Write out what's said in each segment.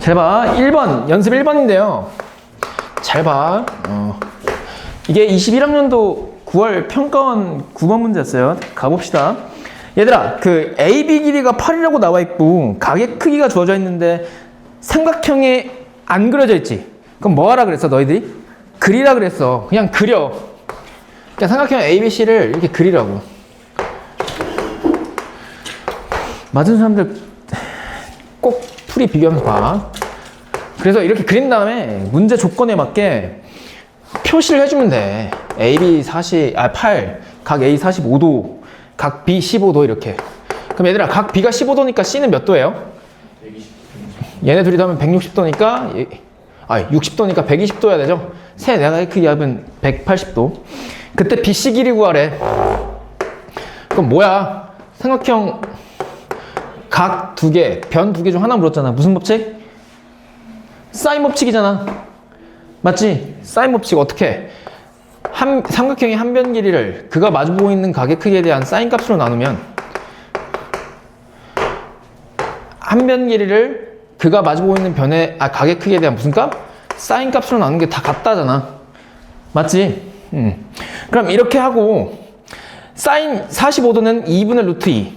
잘 봐. 1번, 연습 1번인데요. 잘 봐. 이게 21학년도 9월 평가원 9번 문제였어요. 가봅시다. 얘들아, 그 AB 길이가 8이라고 나와 있고 가게 크기가 주어져 있는데 삼각형이 안 그려져 있지. 그럼 뭐 하라 그랬어, 너희들이? 그리라 그랬어. 그냥 그려. 그냥 삼각형 ABC를 이렇게 그리라고. 맞은 사람들 꼭 풀이 비교하면서 봐. 그래서 이렇게 그린 다음에 문제 조건에 맞게 표시를 해주면 돼. AB 8, 각 A 45도, 각 B 15도 이렇게. 그럼 얘들아, 각 B가 15도니까 C는 몇 도예요? 120도. 얘네 둘이 더하면 160도니까 60도니까 120도여야 되죠? 세 내각의 크기 합은 180도. 그때 BC 길이 구하래. 그럼 뭐야? 삼각형 각 두 개, 변 두 개 중 하나 물었잖아. 무슨 법칙? 사인 법칙이잖아. 맞지? 사인 법칙 어떻게? 삼각형의 한 변 길이를 그가 마주보고 있는 각의 크기에 대한 사인 값으로 나누면 한 변 길이를 그가 마주보고 있는 각의 크기에 대한 무슨 값? 사인 값으로 나누는 게 다 같다잖아. 맞지? 그럼 이렇게 하고 사인 45도는 2분의 루트 2.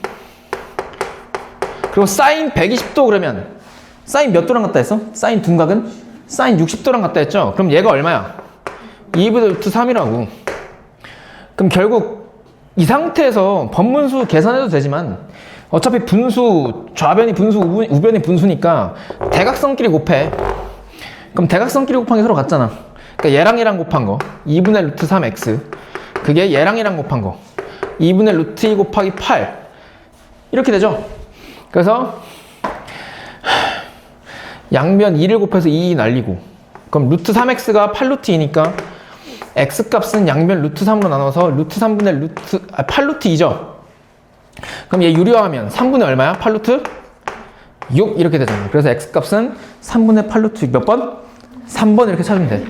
그리고 사인 120도 그러면 사인 몇 도랑 같다 했어? 사인 둔각은? 사인 60도랑 같다 했죠? 그럼 얘가 얼마야? 2분의 루트 3이라고. 그럼 결국 이 상태에서 번문수 계산해도 되지만 어차피 분수, 좌변이 분수, 우변이 분수니까 대각선끼리 곱해. 그럼 대각선끼리 곱한 게 서로 같잖아. 그러니까 얘랑 얘랑 곱한 거 2분의 루트 3x, 그게 얘랑 얘랑 곱한 거 2분의 루트 2 곱하기 8 이렇게 되죠. 그래서 양변 2를 곱해서 2 날리고, 그럼 루트 3x가 8루트 2니까 x 값은 양변 루트 3으로 나눠서 루트 3분의 8루트 2죠. 그럼 얘 유리화하면 3분의 얼마야? 8루트 6 이렇게 되잖아. 그래서 x 값은 3분의 8루트 6 몇 번? 3번 이렇게 찾으면 돼.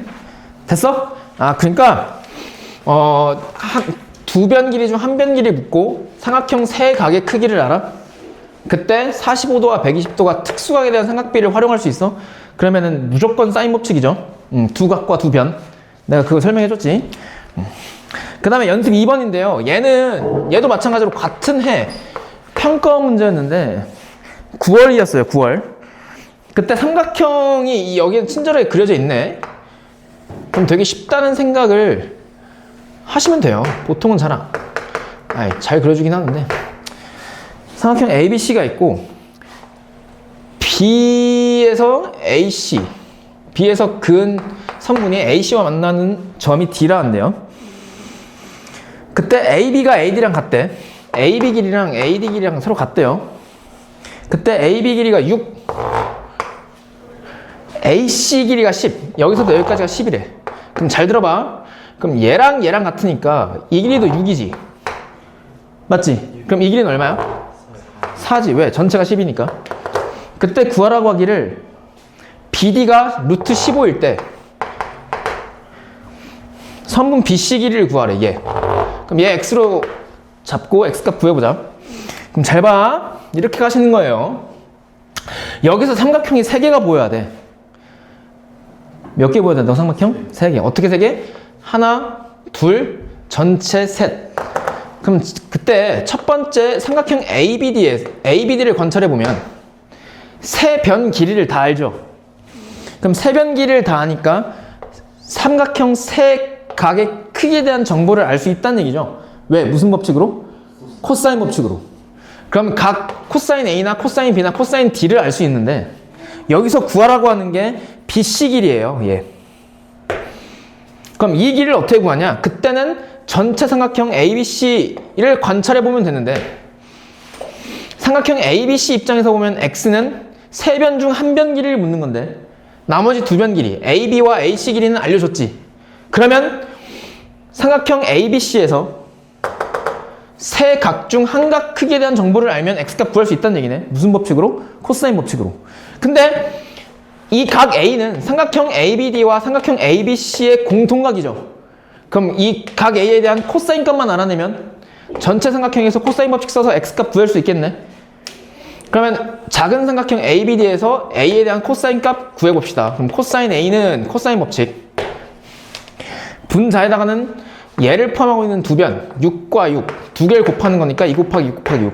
됐어? 그러니까 두 변 길이 중 한 변 길이 묻고 삼각형 세 각의 크기를 알아? 그때 45도와 120도가 특수각에 대한 삼각비를 활용할 수 있어? 그러면은 무조건 사인 법칙이죠. 두 각과 두 변. 내가 그거 설명해줬지. 그 다음에 연습 2번인데요. 얘도 마찬가지로 같은 해 평가원 문제였는데 9월이었어요. 9월. 그때 삼각형이 여기에 친절하게 그려져 있네. 그럼 되게 쉽다는 생각을 하시면 돼요. 보통은 잘 그려주긴 하는데. 삼각형 ABC가 있고 B에서 AC, B에서 근 선분이 AC와 만나는 점이 D라는데요. 그때 AB가 AD랑 같대. AB 길이랑 AD 길이랑 서로 같대요. 그때 AB 길이가 6, AC 길이가 10. 여기서도 여기까지가 10이래. 그럼 잘 들어봐. 그럼 얘랑 얘랑 같으니까 이 길이도 6이지. 맞지? 그럼 이 길이는 얼마야? 4지. 왜? 전체가 10이니까. 그때 구하라고 하기를 BD가 루트 15일 때 선분 BC 길이를 구하래. 얘. 그럼 얘 X로 잡고 X값 구해보자. 그럼 잘 봐. 이렇게 가시는 거예요. 여기서 삼각형이 3개가 보여야 돼. 몇 개 보여야 된다고 삼각형? 3개. 어떻게 3개? 하나, 둘, 전체 셋. 그럼 그때 첫 번째 삼각형 ABD를 관찰해보면 세 변 길이를 다 알죠? 그럼 세 변 길이를 다 아니까 삼각형 세 각의 크기에 대한 정보를 알 수 있다는 얘기죠. 왜? 무슨 법칙으로? 코사인 법칙으로. 그럼 각 코사인 A나 코사인 B나 코사인 D를 알 수 있는데 여기서 구하라고 하는 게 BC 길이에요. 얘. 그럼 이 길이를 어떻게 구하냐? 그때는 전체 삼각형 ABC를 관찰해보면 되는데 삼각형 ABC 입장에서 보면 X는 세 변 중 한 변 길이를 묻는 건데 나머지 두 변 길이 AB와 AC 길이는 알려줬지. 그러면 삼각형 ABC에서 세 각 중 한 각 크기에 대한 정보를 알면 X값 구할 수 있다는 얘기네. 무슨 법칙으로? 코사인 법칙으로. 근데 이 각 A는 삼각형 ABD와 삼각형 ABC의 공통각이죠. 그럼 이 각 A에 대한 코사인 값만 알아내면 전체 삼각형에서 코사인 법칙 써서 X값 구할 수 있겠네. 그러면 작은 삼각형 ABD에서 A에 대한 코사인 값 구해봅시다. 그럼 코사인 A는 코사인 법칙. 분자에다가는 얘를 포함하고 있는 두 변, 6과 6, 두 개를 곱하는 거니까 2 곱하기 6 곱하기 6.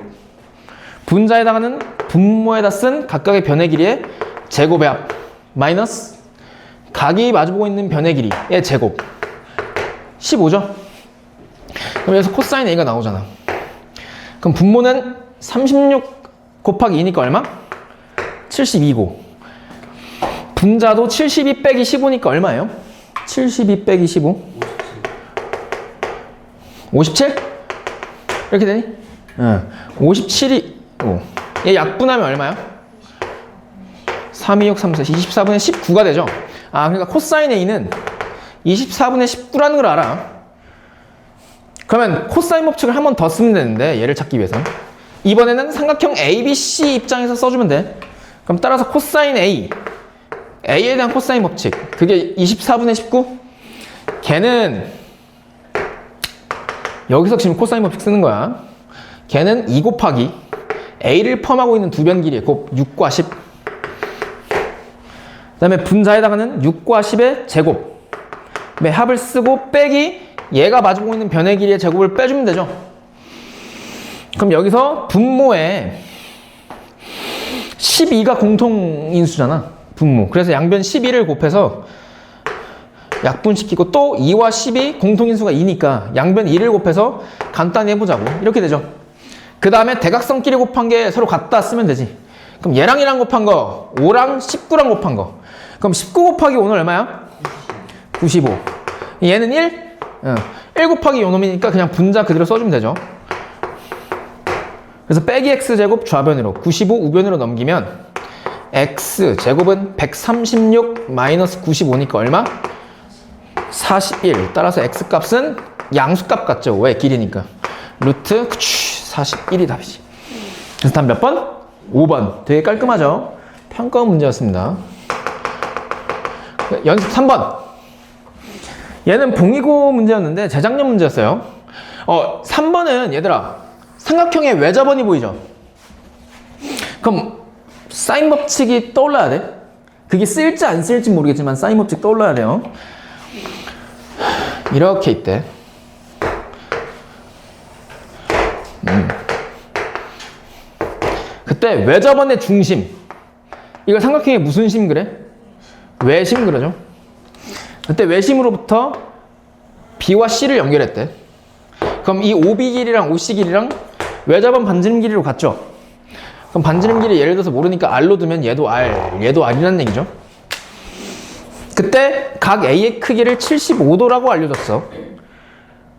분자에다가는 분모에다 쓴 각각의 변의 길이의 제곱의 합 마이너스 각이 마주보고 있는 변의 길이의 제곱 15죠? 그럼 여기서 코사인 A가 나오잖아. 그럼 분모는 36 곱하기 2니까 얼마? 72고 분자도 72 빼기 15니까 얼마예요? 72 빼기 15 57? 이렇게 되니? 응. 57이 얘 약분하면 얼마야? 3, 2, 6, 3, 4, 24분의 19가 되죠? 아, 그러니까 코사인 A는 24분의 19라는 걸 알아. 그러면 코사인 법칙을 한 번 더 쓰면 되는데 얘를 찾기 위해서 이번에는 삼각형 ABC 입장에서 써주면 돼. 그럼 따라서 코사인 A A에 대한 코사인 법칙 그게 24분의 19? 걔는 여기서 지금 코사인 법칙 쓰는 거야. 걔는 2 곱하기 A를 포함하고 있는 두 변 길이의 곱 6과 10. 그 다음에 분자에다가는 6과 10의 제곱. 그다음에 합을 쓰고 빼기 얘가 마주보고 있는 변의 길이의 제곱을 빼주면 되죠. 그럼 여기서 분모에 12가 공통인수잖아. 분모. 그래서 양변 12를 곱해서 약분시키고 또 2와 10이 공통인수가 2니까 양변 2를 곱해서 간단히 해보자고. 이렇게 되죠. 그 다음에 대각선끼리 곱한 게 서로 같다 쓰면 되지. 그럼 얘랑 얘랑 곱한 거 5랑 19랑 곱한 거. 그럼 19 곱하기 5는 얼마야? 95. 얘는 1? 1 곱하기 요 놈이니까 그냥 분자 그대로 써주면 되죠. 그래서 빼기 x제곱 좌변으로 95 우변으로 넘기면 x제곱은 136 마이너스 95니까 얼마? 41. 따라서 x값은 양수값 같죠? 왜? 길이니까. 루트 41이 답이지. 그래서 답 몇 번? 5번. 되게 깔끔하죠? 평가원 문제였습니다. 연습 3번. 얘는 봉의고 문제였는데 재작년 문제였어요. 3번은 얘들아 삼각형의 외접원이 보이죠? 그럼 사인 법칙이 떠올라야 돼. 그게 쓸지 안 쓸지 모르겠지만 사인 법칙 떠올라야 돼요. 이렇게 있대. 그때 외접원의 중심. 이걸 삼각형의 무슨 심 그래? 외심 그러죠. 그때 외심으로부터 B와 C를 연결했대. 그럼 이 OB 길이랑 OC 길이랑 외접원 반지름 길이로 같죠? 그럼 반지름 길이 예를 들어서 모르니까 R로 두면 얘도 R, 얘도 R이라는 얘기죠. 그때 각 A의 크기를 75도라고 알려줬어.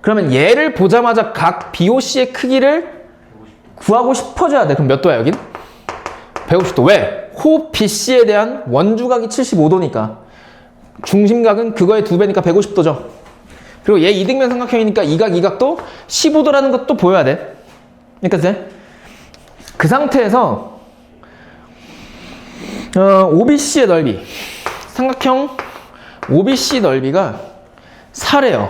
그러면 얘를 보자마자 각 BOC의 크기를 구하고 싶어져야 돼. 그럼 몇 도야 여긴? 150도. 왜? 호 BC에 대한 원주각이 75도니까 중심각은 그거의 2배니까 150도죠. 그리고 얘 이등변 삼각형이니까 이 각도 15도라는 것도 보여야 돼. 그러니까 그 상태에서 OBC의 넓이, 삼각형 OBC 넓이가 4래요.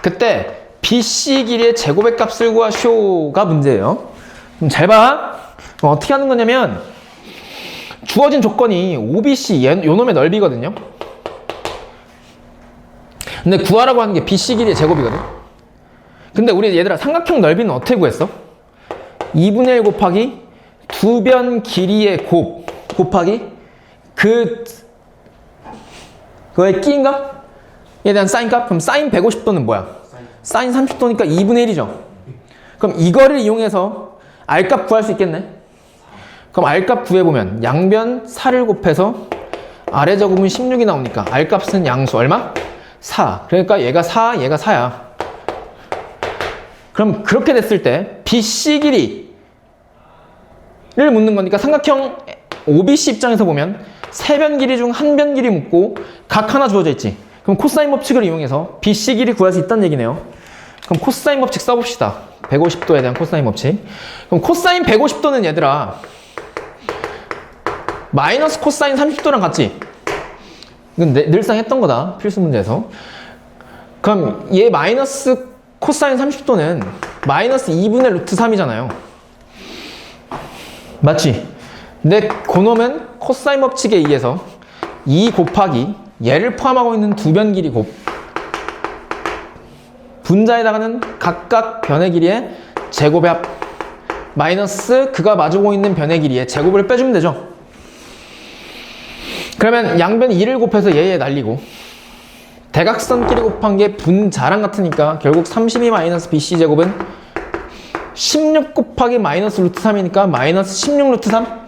그때 BC 길이의 제곱의 값을 구하쇼가 문제예요. 그럼 잘 봐. 어떻게 하는 거냐면 주어진 조건이 OBC 요 놈의 넓이거든요. 근데 구하라고 하는 게 BC 길이의 제곱이거든. 근데 우리 얘들아 삼각형 넓이는 어떻게 구했어? 2분의 1 곱하기 두 변 길이의 곱하기 그거의 끼인값? 에 대한 사인값? 그럼 사인 150도는 뭐야? 사인 30도니까 2분의 1이죠. 그럼 이거를 이용해서 R값 구할 수 있겠네. 그럼 R값 구해보면 양변 4를 곱해서 아래 제곱은 16이 나오니까 R값은 양수 얼마? 4. 그러니까 얘가 4, 얘가 4야. 그럼 그렇게 됐을 때 BC 길이를 묻는 거니까 삼각형 OBC 입장에서 보면 세 변 길이 중 한 변 길이 묻고 각 하나 주어져 있지. 그럼 코사인 법칙을 이용해서 BC 길이 구할 수 있다는 얘기네요. 그럼 코사인 법칙 써봅시다. 150도에 대한 코사인 법칙. 그럼 코사인 150도는 얘들아 마이너스 코사인 30도랑 같지? 이건 늘상 했던 거다. 필수 문제에서. 그럼 얘 마이너스 코사인 30도는 마이너스 2분의 루트 3이잖아요. 맞지? 근데 그놈은 코사인 법칙에 의해서 2 곱하기 얘를 포함하고 있는 두 변 길이 분자에다가는 각각 변의 길이의 제곱의 합 마이너스 그가 마주고 있는 변의 길이의 제곱을 빼주면 되죠. 그러면 양변 2를 곱해서 얘에 날리고 대각선끼리 곱한 게 분자랑 같으니까 결국 32 마이너스 BC 제곱은 16 곱하기 마이너스 루트 3이니까 마이너스 16 루트 3?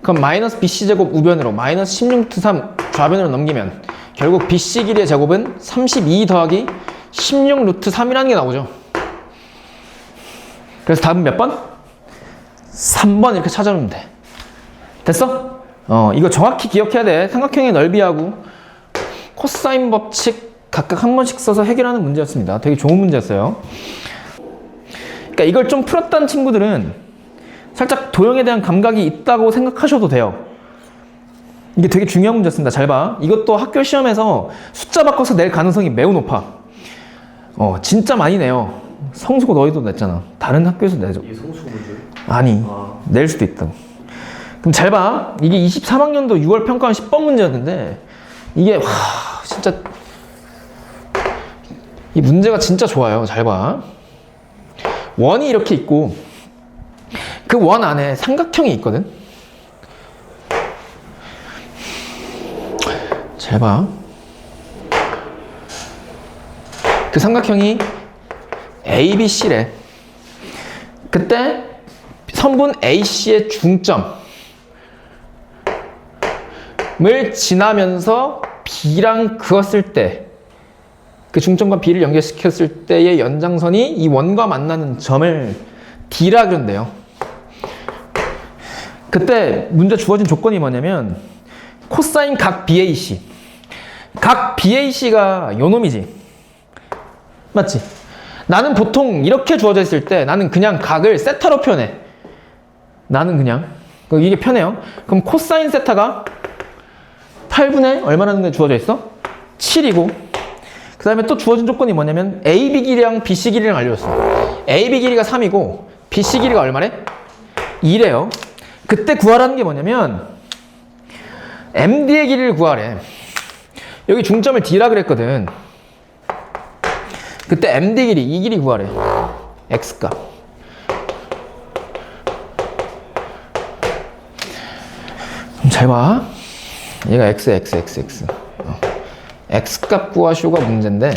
그럼 마이너스 BC 제곱 우변으로 마이너스 16 루트 3 좌변으로 넘기면 결국 BC 길이의 제곱은 32 더하기 16 루트 3이라는 게 나오죠. 그래서 답은 몇 번? 3번 이렇게 찾아주면 돼. 됐어? 이거 정확히 기억해야 돼. 삼각형의 넓이하고 코사인 법칙 각각 한 번씩 써서 해결하는 문제였습니다. 되게 좋은 문제였어요. 그러니까 이걸 좀 풀었다는 친구들은 살짝 도형에 대한 감각이 있다고 생각하셔도 돼요. 이게 되게 중요한 문제였습니다. 잘 봐. 이것도 학교 시험에서 숫자 바꿔서 낼 가능성이 매우 높아. 진짜 많이 내요. 성수고 너희도 냈잖아. 다른 학교에서 내죠. 이게 성수고 문제? 아니, 낼 수도 있다고. 그럼 잘 봐. 이게 23학년도 6월 평가원 10번 문제였는데 이게 진짜 이 문제가 진짜 좋아요. 잘 봐. 원이 이렇게 있고 그 원 안에 삼각형이 있거든. 잘 봐. 그 삼각형이 ABC래. 그때 선분 AC의 중점을 지나면서 B랑 그었을 때 그 중점과 B를 연결시켰을 때의 연장선이 이 원과 만나는 점을 D라 그런대요. 그때 문제 주어진 조건이 뭐냐면 코사인 각 BAC. 각 BAC가 요 놈이지. 맞지? 나는 보통 이렇게 주어져 있을 때 나는 그냥 각을 세타로 표현해. 나는 그냥 이게 편해요. 그럼 코사인 세타가 8분의 얼마라는 게 주어져 있어? 7이고 그 다음에 또 주어진 조건이 뭐냐면 AB 길이랑 BC 길이랑 알려줬어. AB 길이가 3이고 BC 길이가 얼마래? 2래요. 그때 구하라는 게 뭐냐면 MD의 길이를 구하래. 여기 중점을 D라 그랬거든. 그때 MD 길이, 이 길이 구하래. X값. 잘 봐. 얘가 X. X값 구하시오가 문제인데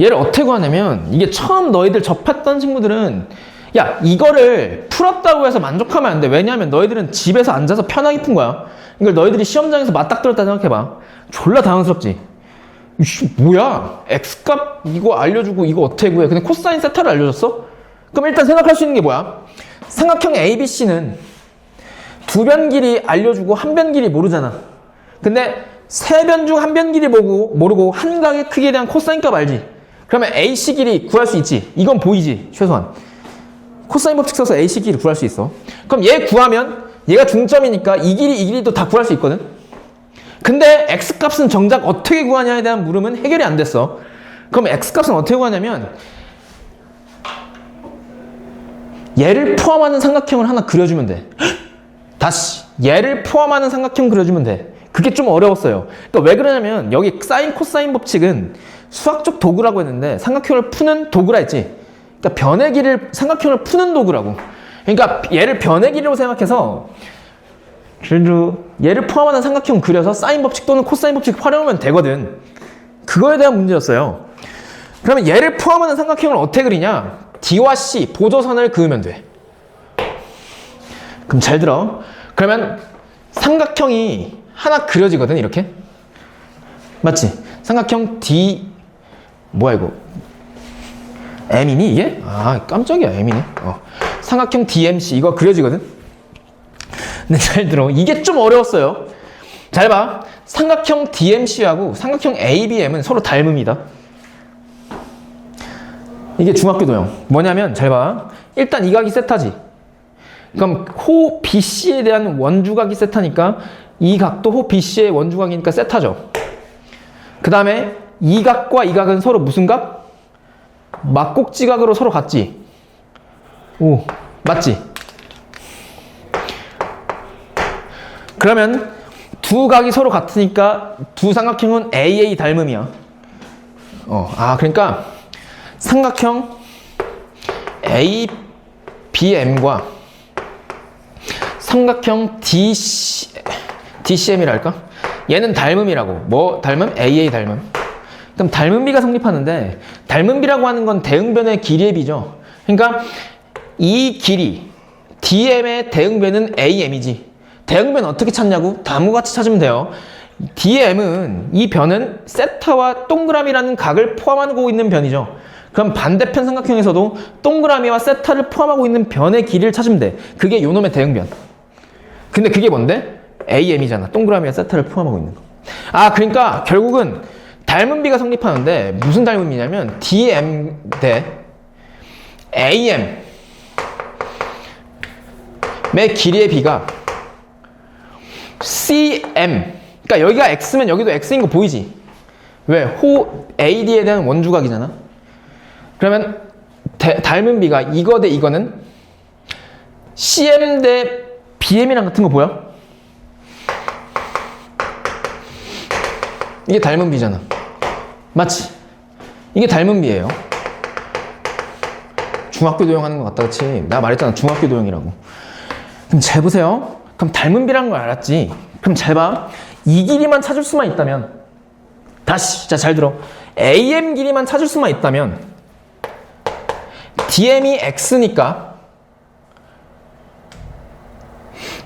얘를 어떻게 구하냐면 이게 처음 너희들 접했던 친구들은 야 이거를 풀었다고 해서 만족하면 안 돼. 왜냐하면 너희들은 집에서 앉아서 편하게 푼 거야. 이걸 너희들이 시험장에서 맞닥뜨렸다 생각해봐. 졸라 당황스럽지. 이씨 뭐야 X값 이거 알려주고 이거 어떻게 구해. 근데 코사인 세타를 알려줬어? 그럼 일단 생각할 수 있는 게 뭐야? 삼각형 ABC는 두 변 길이 알려주고 한 변 길이 모르잖아. 근데 세 변 중 한 변 길이 모르고 한 각의 크기에 대한 코사인 값 알지? 그러면 AC 길이 구할 수 있지. 이건 보이지 최소한. 코사인 법칙 써서 AC 길이 구할 수 있어. 그럼 얘 구하면 얘가 중점이니까 이 길이도 다 구할 수 있거든. 근데 X값은 정작 어떻게 구하냐에 대한 물음은 해결이 안 됐어. 그럼 X값은 어떻게 구하냐면 얘를 포함하는 삼각형을 하나 그려주면 돼. 다시 얘를 포함하는 삼각형 그려주면 돼. 그게 좀 어려웠어요. 그러니까 왜 그러냐면 여기 사인 코사인 법칙은 수학적 도구라고 했는데 삼각형을 푸는 도구라 했지. 그러니까 변의 길이를 삼각형을 푸는 도구라고. 그러니까 얘를 변의 길이로 생각해서 얘를 포함하는 삼각형 그려서 사인 법칙 또는 코사인 법칙 활용하면 되거든. 그거에 대한 문제였어요. 그러면 얘를 포함하는 삼각형을 어떻게 그리냐? D와 C 보조선을 그으면 돼. 그럼 잘 들어. 그러면 삼각형이 하나 그려지거든 이렇게. 맞지? 삼각형 D 뭐야 이거? M이니 이게? 아 깜짝이야 M이네. 삼각형 DMC 이거 그려지거든. 근데 잘 들어. 이게 좀 어려웠어요. 잘 봐. 삼각형 DMC하고 삼각형 ABM은 서로 닮음이다. 이게 중학교 도형. 뭐냐면 잘 봐. 일단 이 각이 세타지. 그럼 호 BC에 대한 원주각이 세타니까 이 각도 호 BC의 원주각이니까 세타죠. 그 다음에 이 각과 이 각은 서로 무슨 각? 막곡지각으로 서로 같지. 오, 맞지? 그러면 두 각이 서로 같으니까 두 삼각형은 AA 닮음이야. 그러니까 삼각형 ABM과 삼각형 DCM이랄까? 얘는 닮음이라고. 뭐 닮음? AA 닮음. 그럼 닮음비가 성립하는데, 닮음비라고 하는 건 대응변의 길이의 비죠. 그러니까 이 길이 DM의 대응변은 AM이지. 대응변 어떻게 찾냐고? 다음과 같이 찾으면 돼요. DM은 이 변은 세타와 동그라미라는 각을 포함하고 있는 변이죠. 그럼 반대편 삼각형에서도 동그라미와 세타를 포함하고 있는 변의 길이를 찾으면 돼. 그게 요놈의 대응변. 근데 그게 뭔데? AM이잖아. 동그라미와 세타를 포함하고 있는 거. 그러니까 결국은 닮음비가 성립하는데 무슨 닮음이냐면 DM 대 AM의 길이의 비가 CM. 그러니까 여기가 X면 여기도 X인 거 보이지? 왜? 호 AD에 대한 원주각이잖아. 그러면 닮음비가 이거 대 이거는 CM 대 BM이랑 같은 거 보여? 이게 닮음비잖아. 맞지? 이게 닮음비예요. 중학교 도형하는 것 같다, 그치? 내가 말했잖아, 중학교 도형이라고. 그럼 잘 보세요. 그럼 닮음비라는 걸 알았지? 그럼 잘 봐. 이 길이만 찾을 수만 있다면, 다시, 자, 잘 들어. AM 길이만 찾을 수만 있다면, DM이 X니까,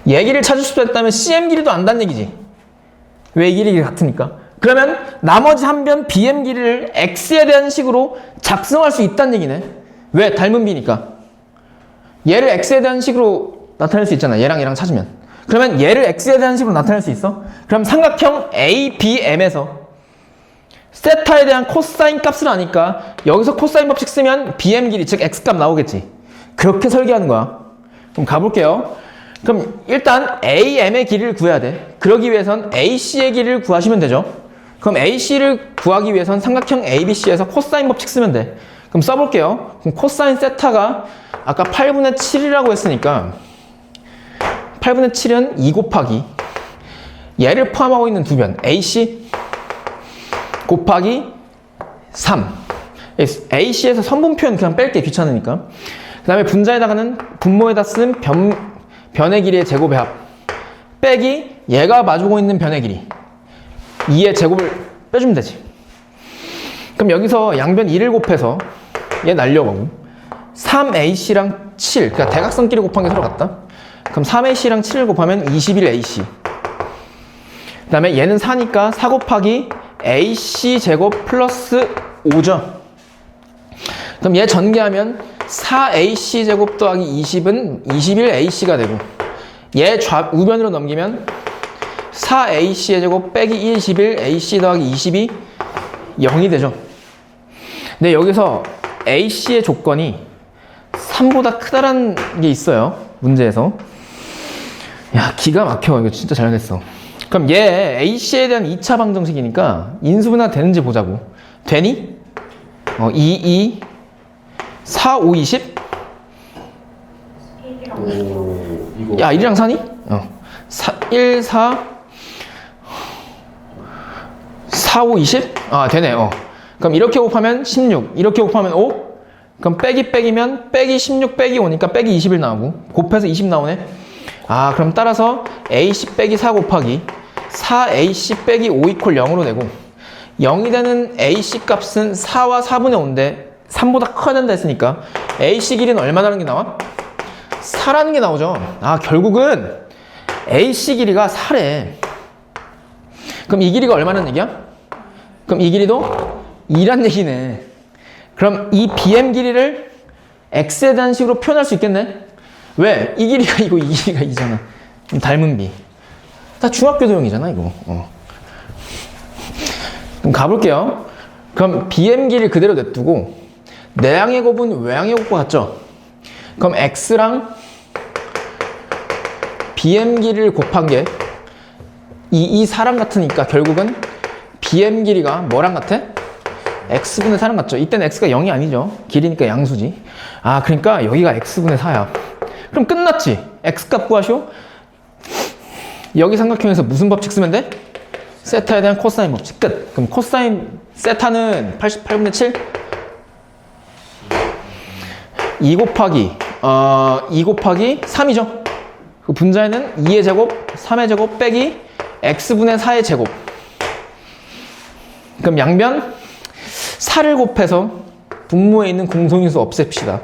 얘 길이를 찾을 수도 있다면 CM 길이도 안다는 얘기지. 왜 이 길이가 같으니까. 그러면 나머지 한 변 BM 길이를 X에 대한 식으로 작성할 수 있다는 얘기네. 왜? 닮음비니까. 얘를 X에 대한 식으로 나타낼 수 있잖아. 얘랑 얘랑 찾으면. 그러면 얘를 X에 대한 식으로 나타낼 수 있어? 그럼 삼각형 ABM에서 세타에 대한 코사인 값을 아니까 여기서 코사인 법칙 쓰면 BM 길이, 즉 X 값 나오겠지. 그렇게 설계하는 거야. 그럼 가볼게요. 그럼 일단 AM의 길이를 구해야 돼. 그러기 위해선 AC의 길이를 구하시면 되죠. 그럼 AC를 구하기 위해선 삼각형 ABC에서 코사인 법칙 쓰면 돼. 그럼 써볼게요. 그럼 코사인 세타가 아까 8분의 7이라고 했으니까 8분의 7은 2 곱하기 얘를 포함하고 있는 두 변 AC 곱하기 3. AC에서 선분 표현 그냥 뺄게, 귀찮으니까. 그 다음에 분자에다가는 분모에다 쓴 변의 길이의 제곱의 합 빼기 얘가 마주고 있는 변의 길이 2의 제곱을 빼주면 되지. 그럼 여기서 양변 2를 곱해서 얘 날려가고 3AC랑 7, 그러니까 대각선끼리 곱한 게 서로 같다. 그럼 3AC 랑 7을 곱하면 21AC. 그 다음에 얘는 4니까 4 곱하기 AC 제곱 플러스 5죠. 그럼 얘 전개하면 4AC 제곱 더하기 20은 21AC가 되고, 얘 우변으로 넘기면 4AC의 제곱 빼기 21AC 더하기 20이 0이 되죠. 근데 여기서 AC의 조건이 3보다 크다라는 게 있어요. 문제에서. 야, 기가 막혀. 이거 진짜 잘했어. 그럼 얘 AC에 대한 2차 방정식이니까 인수분해 되는지 보자고. 되니? 2, 4, 5, 20? 야, 1이랑 4니? 1, 4, 4, 5, 20? 되네. 그럼 이렇게 곱하면 16, 이렇게 곱하면 5? 그럼 빼기면 빼기 16 빼기 5니까 빼기 21 나오고, 곱해서 20 나오네. 그럼 따라서 AC 빼기 4 곱하기 4AC 빼기 5 이퀄 0으로 되고, 0이 되는 AC 값은 4와 4분의 5인데 3보다 커야 된다 했으니까 AC 길이는 얼마나는 게 나와? 4라는 게 나오죠. 결국은 AC 길이가 4래. 그럼 이 길이가 얼마나 얘기야? 그럼 이 길이도 2란 얘기네. 그럼 이 BM 길이를 X에 대한 식으로 표현할 수 있겠네? 왜? 이 길이가 이거, 이 길이가 이잖아. 닮은비. 다 중학교 도형이잖아, 이거. 그럼 가볼게요. 그럼 BM 길이 그대로 냅두고, 내항의 곱은 외항의 곱과 같죠? 그럼 X랑 BM 길이를 곱한 게 이 사람 같으니까 결국은 BM 길이가 뭐랑 같아? X분의 4랑 같죠? 이때는 X가 0이 아니죠. 길이니까 양수지. 그러니까 여기가 X분의 4야. 그럼 끝났지? X값 구하시오? 여기 삼각형에서 무슨 법칙 쓰면 돼? 세타에 대한 코사인 법칙. 끝. 그럼 코사인 세타는 88분의 7? 2 곱하기 3이죠. 그 분자에는 2의 제곱, 3의 제곱 빼기 x분의 4의 제곱. 그럼 양변 4를 곱해서 분모에 있는 공통인수 없앱시다.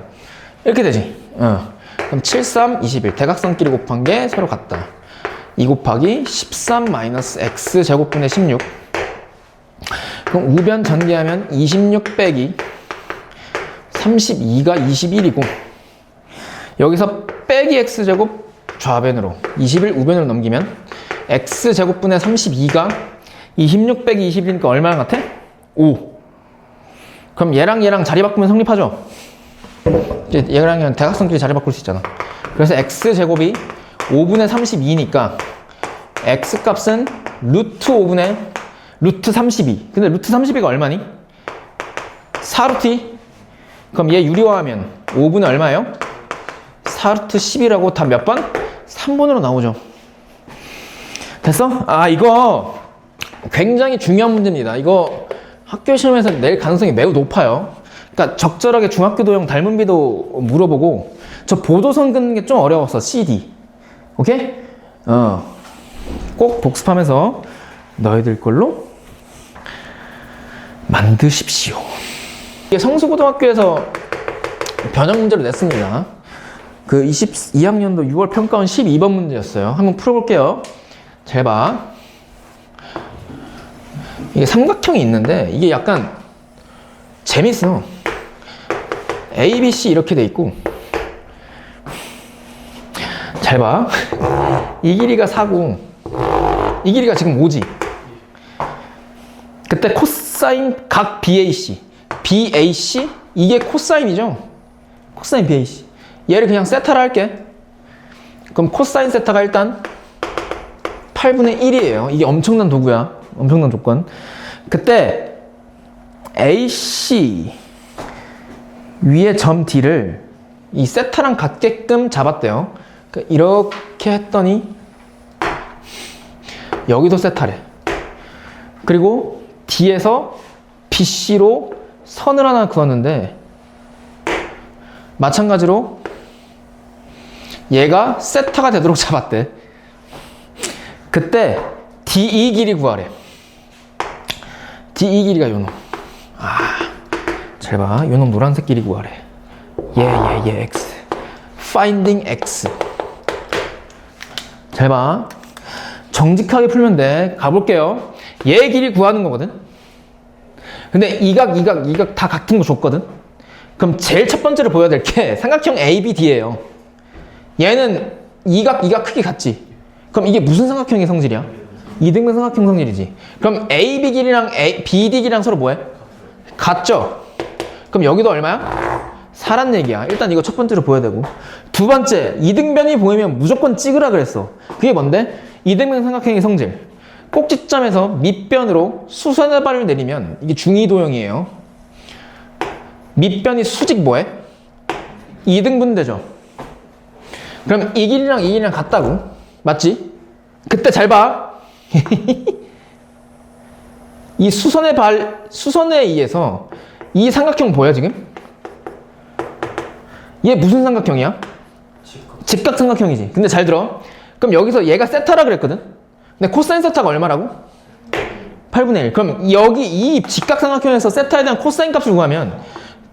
이렇게 되지. 그럼 7, 3, 21. 대각선끼리 곱한 게 서로 같다. 2 곱하기 13 마이너스 x 제곱분의 16. 그럼 우변 전개하면 26 빼기 32가 21이고 여기서 빼기 x제곱 좌변으로 21 우변으로 넘기면 x제곱분의 32가 26 빼기 21이니까 얼마나 같아? 5. 그럼 얘랑 자리 바꾸면 성립하죠? 이제 얘랑 대각선끼리 자리 바꿀 수 있잖아. 그래서 x제곱이 5분의 32니까 x값은 루트 5분의 루트 32. 근데 루트 32가 얼마니? 4루트 2? 그럼 얘 유리화하면 5분의 얼마예요? 4루트 10이라고 다 몇 번? 3번으로 나오죠. 됐어? 이거 굉장히 중요한 문제입니다. 이거 학교 시험에서 낼 가능성이 매우 높아요. 그러니까 적절하게 중학교 도형 닮은비도 물어보고 저 보조선 긋는 게 좀 어려웠어. CD. 오케이? 꼭 복습하면서 너희들 걸로 만드십시오. 이게 성수고등학교에서 변형 문제로 냈습니다. 그 22학년도 6월 평가원 12번 문제였어요. 한번 풀어볼게요. 잘 봐. 이게 삼각형이 있는데 이게 약간 재밌어. A, B, C 이렇게 돼 있고 잘 봐. 이 길이가 4고 이 길이가 지금 5지. 그때 코사인 각 BAC 이게 코사인이죠. 코사인 BAC 얘를 그냥 세타라 할게. 그럼 코사인 세타가 일단 8분의 1이에요. 이게 엄청난 도구야. 엄청난 조건. 그때 AC 위에 점 D를 이 세타랑 같게끔 잡았대요. 그러니까 이렇게 했더니 여기도 세타래. 그리고 D에서 BC로 선을 하나 그었는데 마찬가지로 얘가 세타가 되도록 잡았대. 그때 DE 길이 구하래. DE 길이가 요놈. 잘 봐. 요놈 노란색 길이 구하래. 얘 X. Finding X. 잘 봐. 정직하게 풀면 돼. 가볼게요. 얘 길이 구하는 거거든. 근데 이각 다 같은 거 줬거든. 그럼 제일 첫 번째로 보여야 될 게 삼각형 ABD예요. 얘는 이각 크기 같지. 그럼 이게 무슨 삼각형의 성질이야? 이등변 삼각형 성질이지. 그럼 AB 길이랑 BD 길이랑 서로 뭐해? 같죠? 그럼 여기도 얼마야? 4란 얘기야. 일단 이거 첫 번째로 보여야 되고. 두 번째, 이등변이 보이면 무조건 찍으라 그랬어. 그게 뭔데? 이등변 삼각형의 성질. 꼭지점에서 밑변으로 수선의 발을 내리면 이게 중이도형이에요. 밑변이 수직 뭐해? 2등분 되죠. 그럼 이 길이랑 같다고. 맞지? 그때 잘 봐. 이 수선에 의해서 이 삼각형 보여 지금? 얘 무슨 삼각형이야? 직각 삼각형이지. 근데 잘 들어. 그럼 여기서 얘가 세타라 그랬거든? 근데 코사인 세타가 얼마라고? 8분의 1. 그럼 여기 이 직각 삼각형에서 세타에 대한 코사인 값을 구하면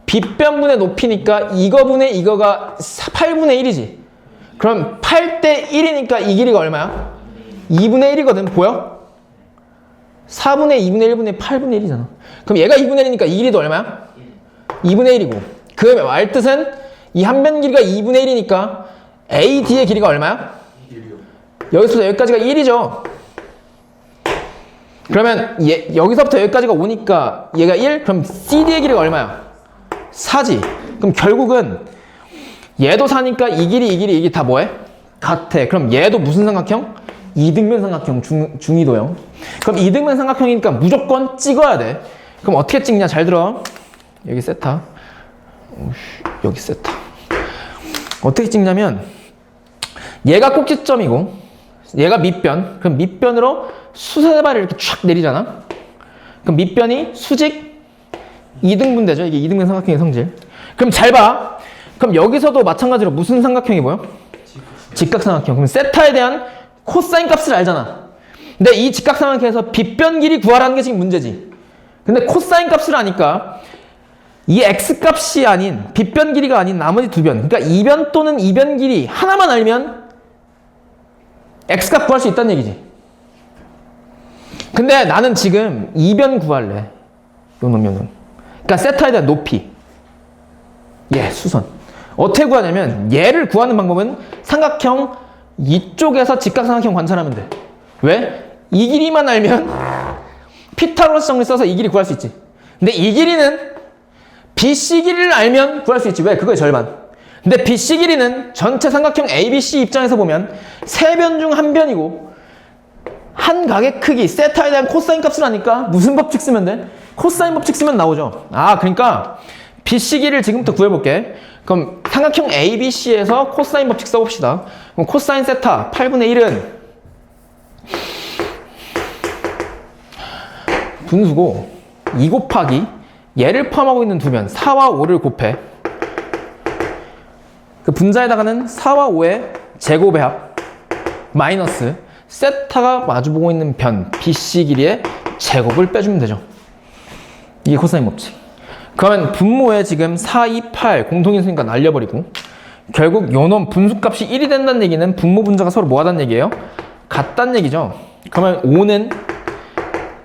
빗변분의 높이니까 이거가 8분의 1이지. 그럼 8대 1이니까 이 길이가 얼마야? 2분의 1이거든. 보여? 4분의 2분의 1분의 8분의 1이잖아. 그럼 얘가 2분의 1이니까 이 길이도 얼마야? 2분의 1이고. 그 말뜻은 이 한 변 길이가 2분의 1이니까 AD의 길이가 얼마야? 1이요. 여기서부터 여기까지가 1이죠. 그러면 여기서부터 여기까지가 5니까 얘가 1? 그럼 CD의 길이가 얼마야? 4지. 그럼 결국은 얘도 4니까 이 길이 이게 다 뭐해? 같아. 그럼 얘도 무슨 삼각형? 이등변 삼각형 중이도형. 그럼 이등변 삼각형이니까 무조건 찍어야 돼. 그럼 어떻게 찍냐? 잘 들어. 여기 세타. 여기 세타. 어떻게 찍냐면 얘가 꼭지점이고 얘가 밑변. 그럼 밑변으로 수세발을 이렇게 촥 내리잖아. 그럼 밑변이 수직 2등분되죠. 이게 2등분 삼각형의 성질. 그럼 잘 봐. 그럼 여기서도 마찬가지로 무슨 삼각형이 보여? 직각삼각형. 그럼 세타에 대한 코사인 값을 알잖아. 근데 이 직각삼각형에서 빗변 길이 구하라는 게 지금 문제지. 근데 코사인 값을 아니까 이 x값이 아닌 빗변 길이가 아닌 나머지 두 변, 그러니까 이변 또는 이변 길이 하나만 알면 x값 구할 수 있다는 얘기지. 근데 나는 지금 이변 구할래. 요놈. 그러니까 세타에 대한 높이. 얘 수선. 어떻게 구하냐면 얘를 구하는 방법은 삼각형 이쪽에서 직각삼각형 관찰하면 돼. 왜? 이 길이만 알면 피타고라스 정리 써서 이 길이 구할 수 있지. 근데 이 길이는 BC 길이를 알면 구할 수 있지. 왜? 그거의 절반. 근데 BC 길이는 전체 삼각형 ABC 입장에서 보면 세 변 중 한 변이고 한 각의 크기, 세타에 대한 코사인 값을 아니까 무슨 법칙 쓰면 돼? 코사인 법칙 쓰면 나오죠. 아, 그러니까 BC 길이를 지금부터 구해볼게. 그럼 삼각형 ABC에서 코사인 법칙 써봅시다. 그럼 코사인 세타 8분의 1은 분수고 2 곱하기 얘를 포함하고 있는 두 변 4와 5를 곱해. 그 분자에다가는 4와 5의 제곱의 합 마이너스 세타가 마주보고 있는 변 BC 길이의 제곱을 빼주면 되죠. 이게 코사인 법칙. 그러면 분모에 지금 4, 2, 8 공통인수니까 날려버리고 결국 요놈 분수값이 1이 된다는 얘기는 분모 분자가 서로 뭐 하다는 얘기예요? 같다는 얘기죠. 그러면 5는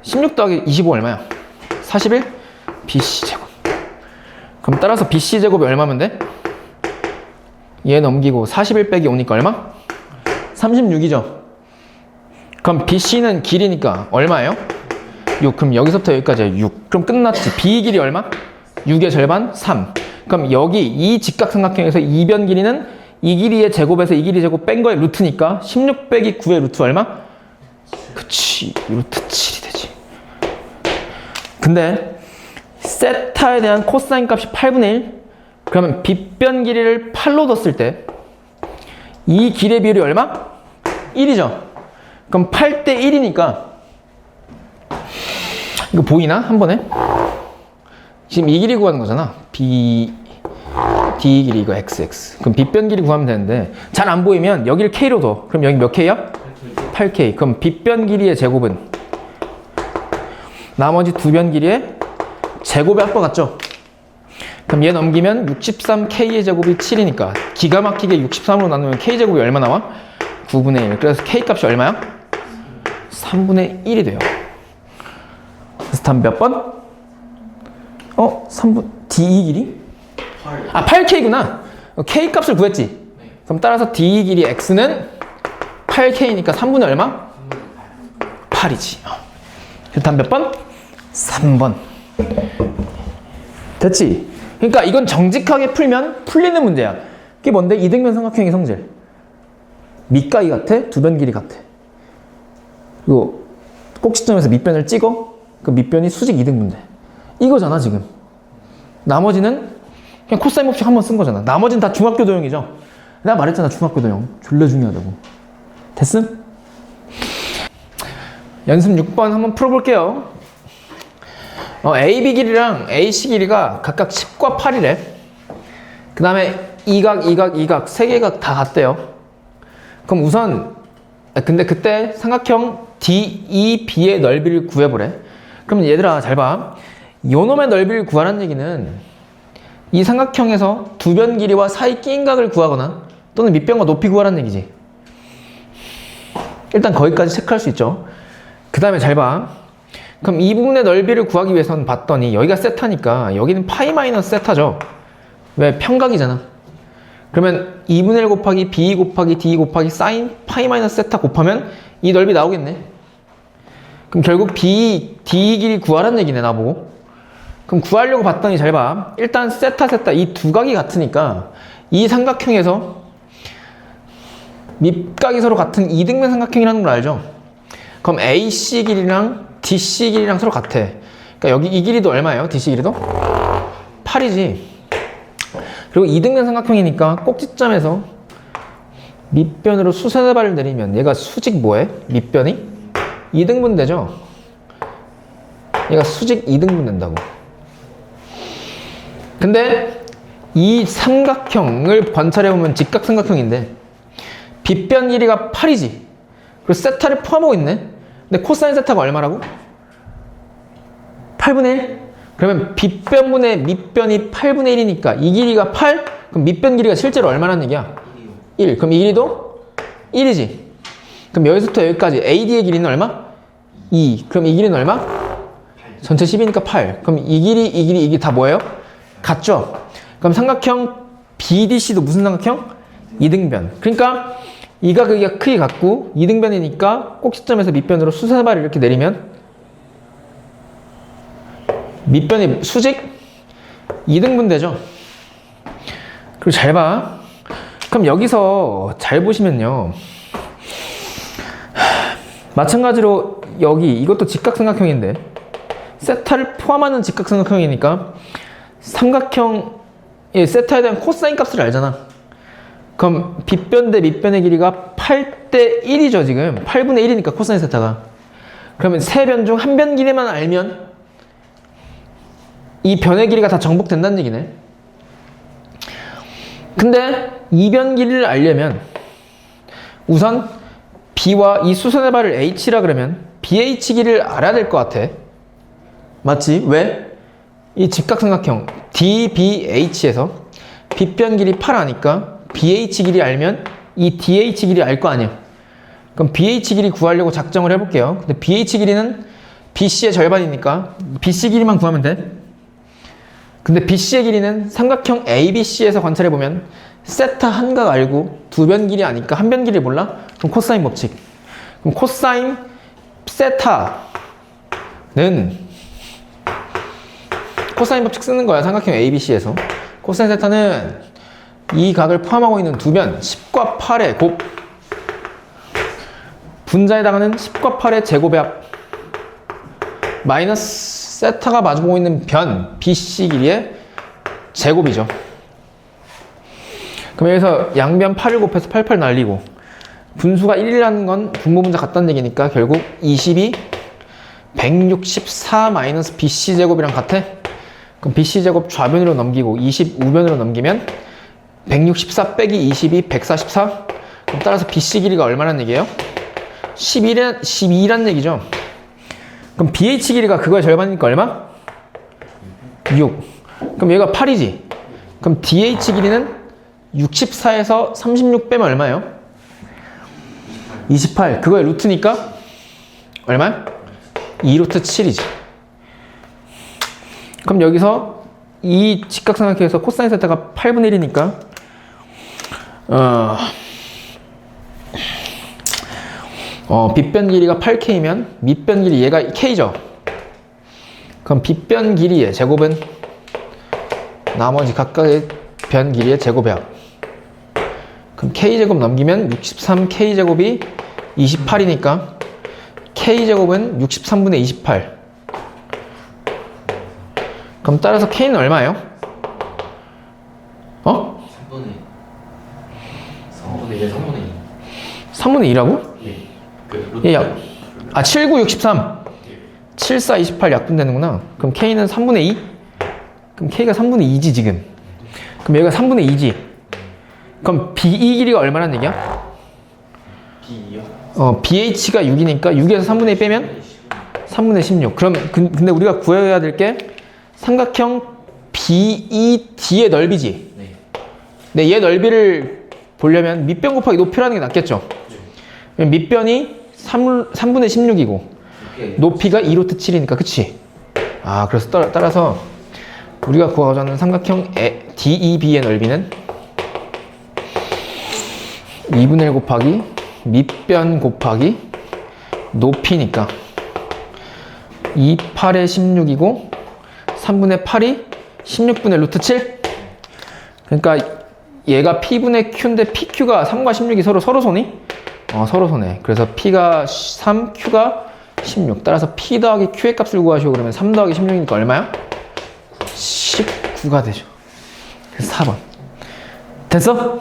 16 더하기 25 얼마야? 41? BC 제곱. 그럼 따라서 BC 제곱이 얼마면 돼? 얘 넘기고 41 빼기 5니까 얼마? 36이죠. 그럼 BC는 길이니까 얼마예요? 6. 그럼 여기서부터 여기까지 6. 그럼 끝났지. B 길이 얼마? 6의 절반? 3. 그럼 여기 이 직각삼각형에서 이변 길이는 이 길이의 제곱에서 이 길이 제곱 뺀 거의 루트니까 16 빼기 9의 루트 얼마? 그치. 루트 7이 되지. 근데 세타에 대한 코사인 값이 8분의 1? 그러면 빗변 길이를 8로 뒀을 때 이 길의 비율이 얼마? 1이죠. 그럼 8대 1이니까 이거 보이나? 한 번에? 지금 이 길이 구하는 거잖아. D 길이 이거 XX. 그럼 빗변 길이 구하면 되는데 잘 안 보이면 여기를 K로 둬. 그럼 여기 몇 K야? 8K. 그럼 빗변 길이의 제곱은 나머지 두 변 길이의 제곱의 합과 같죠? 그럼 얘 넘기면 63K의 제곱이 7이니까 기가 막히게 63으로 나누면 K제곱이 얼마 나와? 9분의 1. 그래서 K 값이 얼마야? 3분의 1이 돼요. 그래서 답 몇 번? 3분 D 길이? 8. 아, 8K구나. K 값을 구했지? 그럼 따라서 D 길이 X는 8K니까 3분의 얼마? 8이지. 그래서 답 몇 번? 3번. 됐지? 그러니까 이건 정직하게 풀면 풀리는 문제야. 그게 뭔데? 이등변 삼각형의 성질. 밑각이 같아? 두 변 길이 같아. 그리고 꼭지점에서 밑변을 찍어? 그 밑변이 수직 2등분돼. 이거잖아 지금. 나머지는 그냥 코사인 법칙 한번 쓴 거잖아. 나머지는 다 중학교 도형이죠. 내가 말했잖아 중학교 도형. 졸라 중요하다고. 됐음? 연습 6번 한번 풀어볼게요. AB 길이랑 AC 길이가 각각 10과 8이래. 그 다음에 이각, 이각, 이각 세 개가 다 같대요. 그럼 우선 근데 그때 삼각형 DEB의 넓이를 구해보래. 그럼 얘들아 잘 봐. 요놈의 넓이를 구하라는 얘기는 이 삼각형에서 두 변 길이와 사이 끼인 각을 구하거나 또는 밑변과 높이 구하라는 얘기지. 일단 거기까지 체크할 수 있죠. 그 다음에 잘 봐. 그럼 이 부분의 넓이를 구하기 위해서는 봤더니 여기가 세타니까 여기는 파이 마이너스 세타죠. 왜? 평각이잖아. 그러면 2분의 1 곱하기 B 곱하기 D 곱하기 사인 파이 마이너스 세타 곱하면 이 넓이 나오겠네. 그럼 결국 B, D 길이 구하라는 얘기네 나보고. 그럼 구하려고 봤더니 잘 봐. 일단 세타 세타 이 두 각이 같으니까 이 삼각형에서 밑각이 서로 같은 이등변 삼각형이라는 걸 알죠? 그럼 AC 길이랑 DC 길이랑 서로 같아. 그러니까 여기 이 길이도 얼마예요? DC 길이도? 8이지. 그리고 이등변 삼각형이니까 꼭지점에서 밑변으로 수세발을 내리면 얘가 수직 뭐해? 밑변이 2등분 되죠? 얘가 수직 2등분 된다고. 근데 이 삼각형을 관찰해보면 직각삼각형인데 빗변 길이가 8이지. 그리고 세타를 포함하고 있네. 근데 코사인 세타가 얼마라고? 8분의 1? 그러면 빗변분의 밑변이 8분의 1이니까 이 길이가 8? 그럼 밑변 길이가 실제로 얼마라는 얘기야? 1. 그럼 이 길이도 1이지. 그럼 여기서부터 여기까지 AD의 길이는 얼마? 2. 그럼 이 길이는 얼마? 전체 10이니까 8. 그럼 이 길이, 이 길이, 이게 다 뭐예요? 같죠? 그럼 삼각형 BDC도 무슨 삼각형? 2등변. 그러니까 이가 크기가 크게 같고 2등변이니까 꼭지점에서 밑변으로 수세발을 이렇게 내리면 밑변이 수직 2등분 되죠? 그리고 잘 봐. 그럼 여기서 잘 보시면요. 마찬가지로 여기 이것도 직각삼각형인데 세타를 포함하는 직각삼각형이니까 삼각형의 세타에 대한 코사인 값을 알잖아. 그럼 빗변 대 밑변의 길이가 8대 1이죠 지금. 8분의 1이니까 코사인 세타가. 그러면 세 변 중 한 변 길이만 알면 이 변의 길이가 다 정복된다는 얘기네. 근데 이 변 길이를 알려면 우선 B와 이 수선의 발을 H라 그러면 BH 길이를 알아야 될 것 같아. 맞지? 왜? 이 직각삼각형 DBH에서 빗변 길이 8 아니까 BH 길이 알면 이 DH 길이 알 거 아니야. 그럼 BH 길이 구하려고 작정을 해볼게요. 근데 BH 길이는 BC의 절반이니까 BC 길이만 구하면 돼. 근데 BC의 길이는 삼각형 ABC에서 관찰해보면 세타 한 각 알고 두 변 길이 아니까 한 변 길이 몰라? 그럼 코사인 법칙. 그럼 코사인 세타는 코사인 법칙 쓰는 거야. 삼각형 ABC에서 코사인 세타는 이 각을 포함하고 있는 두 변 10과 8의 곱 분자에다가는 10과 8의 제곱의 합 마이너스 세타가 마주보고 있는 변 BC 길이의 제곱이죠. 그럼 여기서 양변 8을 곱해서 88 날리고 분수가 1이라는 건 분모분자 같다는 얘기니까 결국 22 164 마이너스 BC 제곱이랑 같아. 그럼 BC 제곱 좌변으로 넘기고 20 우변으로 넘기면 164 빼기 22 144. 그럼 따라서 BC 길이가 얼마란 얘기예요? 12란 얘기죠. 그럼 BH 길이가 그거의 절반이니까 얼마? 6. 그럼 얘가 8이지. 그럼 DH 길이는 64에서 36 빼면 얼마예요? 28. 그거의 루트니까 얼마야? 2루트 7이지. 그럼 여기서 이 직각삼각형에서 코사인 세타가 8분의 1이니까 빗변 길이가 8K면 밑변 길이 얘가 K죠. 그럼 빗변 길이의 제곱은 나머지 각각의 변 길이의 제곱의 합. 그럼 K제곱 넘기면 63K제곱이 28이니까 K제곱은 63분의 28. 그럼 따라서 K는 얼마예요? 3분의 2라고? 예, 약. 79, 63. 74, 28 약분되는구나. 그럼 K는 3분의 2? 그럼 K가 3분의 2지, 지금. 그럼 여기가 3분의 2지. 그럼 BE 길이가 얼마란 얘기야? BE요? BH가 6이니까 6에서 3분의 2 빼면 3분의 16. 그럼, 근데 우리가 구해야 될 게 삼각형 BED의 넓이지. 네, 얘 넓이를 보려면 밑변 곱하기 높이라는 게 낫겠죠. 밑변이 3분의 16이고 높이가 2루트 7이니까 그치? 그래서 따라서 우리가 구하고자 하는 삼각형 DEB의 넓이는 2분의 1 곱하기 밑변 곱하기 높이니까 2, 8의 16이고 3분의 8이 16분의 루트 7? 그러니까 얘가 P분의 Q인데 PQ가 3과 16이 서로 소니? 서로 소네. 그래서 P가 3, Q가 16. 따라서 P 더하기 Q의 값을 구하시오. 그러면 3 더하기 16이니까 얼마야? 19가 되죠. 그래서 4번. 됐어?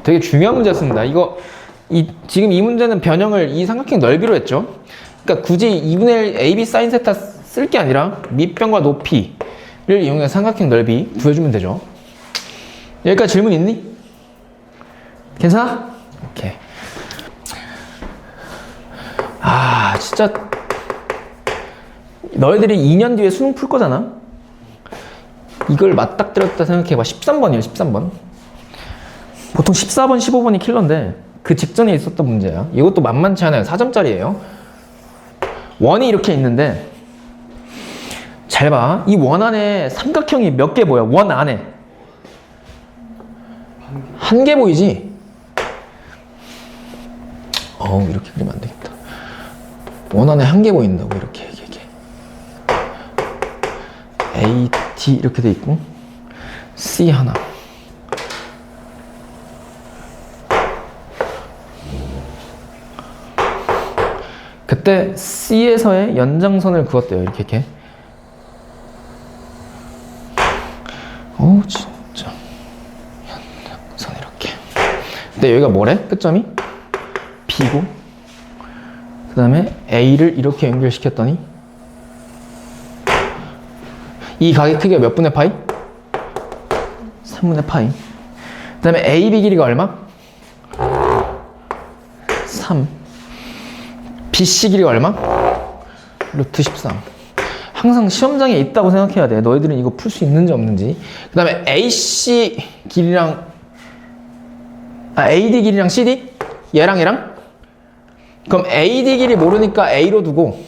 되게 중요한 문제였습니다. 지금 이 문제는 변형을 이 삼각형 넓이로 했죠. 그러니까 굳이 2분의 1 AB 사인 세타 쓸 게 아니라 밑변과 높이를 이용해서 삼각형 넓이 구해주면 되죠. 여기까지 질문 있니? 괜찮아? 오케이. 진짜 너희들이 2년 뒤에 수능 풀 거잖아? 이걸 맞닥뜨렸다 생각해봐. 13번이에요, 13번. 보통 14번, 15번이 킬러인데 그 직전에 있었던 문제야. 이것도 만만치 않아요. 4점짜리예요. 원이 이렇게 있는데 잘 봐. 이 원 안에 삼각형이 몇 개 보여? 원 안에 한 개 보이지? 이렇게 그리면 안 되겠다. 원 안에 한 개 보인다고. 이렇게 A, D 이렇게 돼 있고 C 하나. 그때 C에서의 연장선을 그었대요. 이렇게. 진짜. 연장선 이렇게. 근데 여기가 뭐래? 끝점이? B고. 그 다음에 A를 이렇게 연결시켰더니 이 각의 크기가 몇 분의 파이? 3분의 파이. 그 다음에 AB 길이가 얼마? 3. BC 길이가 얼마? 루트 13. 항상 시험장에 있다고 생각해야 돼. 너희들은 이거 풀 수 있는지 없는지. 그 다음에 AC 길이랑 AD 길이랑 CD? 얘랑? 그럼 AD 길이 모르니까 A로 두고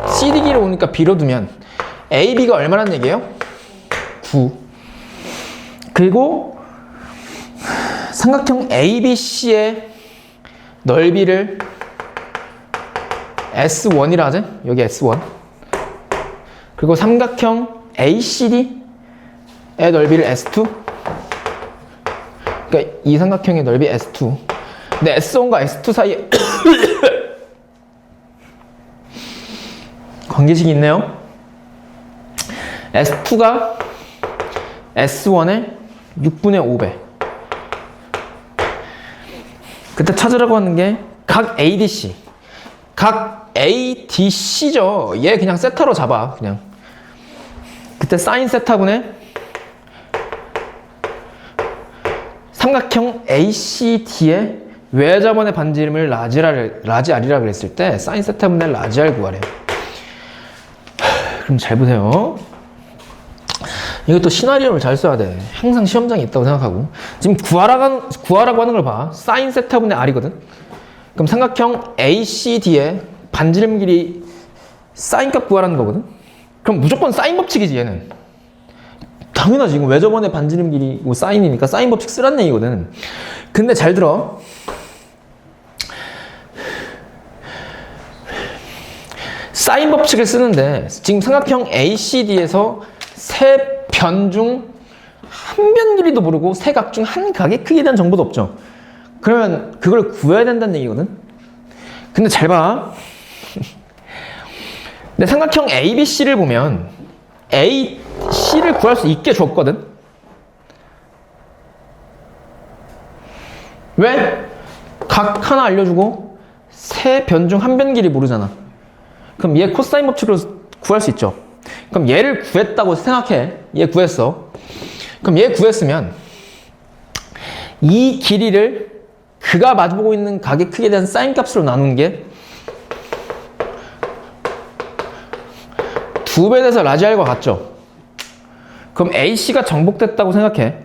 CD 길이 모르니까 B로 두면 AB가 얼마란 얘기예요? 9. 그리고 삼각형 ABC의 넓이를 S1이라 하지? 여기 S1. 그리고 삼각형 ACD의 넓이를 S2. 그러니까 이 삼각형의 넓이 S2. 근데 S1과 S2 사이에 관계식이 있네요. S2가 S1의 6분의 5배. 그때 찾으라고 하는 게 각 ADC. 각 ADC죠. 얘 그냥 세타로 잡아. 그냥. 그때 사인 세타분의 삼각형 ACD의 외자번의 반지름을 라지 R이라 그랬을 때 사인 세타분의 라지 R 구하래요. 그럼 잘 보세요. 이것도 시나리오를 잘 써야 돼. 항상 시험장에 있다고 생각하고. 지금 구하라고 하는 걸 봐. 사인 세타분의 R이거든. 그럼 삼각형 ACD의 반지름 길이 사인값 구하라는 거거든. 그럼 무조건 사인 법칙이지 얘는. 당연하지. 이거 외접원의 반지름 길이고 사인이니까 사인 법칙 쓰란 얘기거든. 근데 잘 들어. 사인 법칙을 쓰는데 지금 삼각형 ACD에서 세 변 중 한 변 길이도 모르고 세 각 중 한 각의 크기에 대한 정보도 없죠. 그러면 그걸 구해야 된다는 얘기거든. 근데 잘 봐. 근데 삼각형 ABC를 보면 AC를 구할 수 있게 줬거든. 왜? 각 하나 알려주고 세 변 중 한 변 길이 모르잖아. 그럼 얘 코사인 법칙으로 구할 수 있죠. 그럼 얘를 구했다고 생각해. 얘 구했어. 그럼 얘 구했으면 이 길이를 그가 마주보고 있는 각의 크기에 대한 사인 값으로 나누는 게 2배 돼서 라지 R과 같죠. 그럼 AC가 정복됐다고 생각해.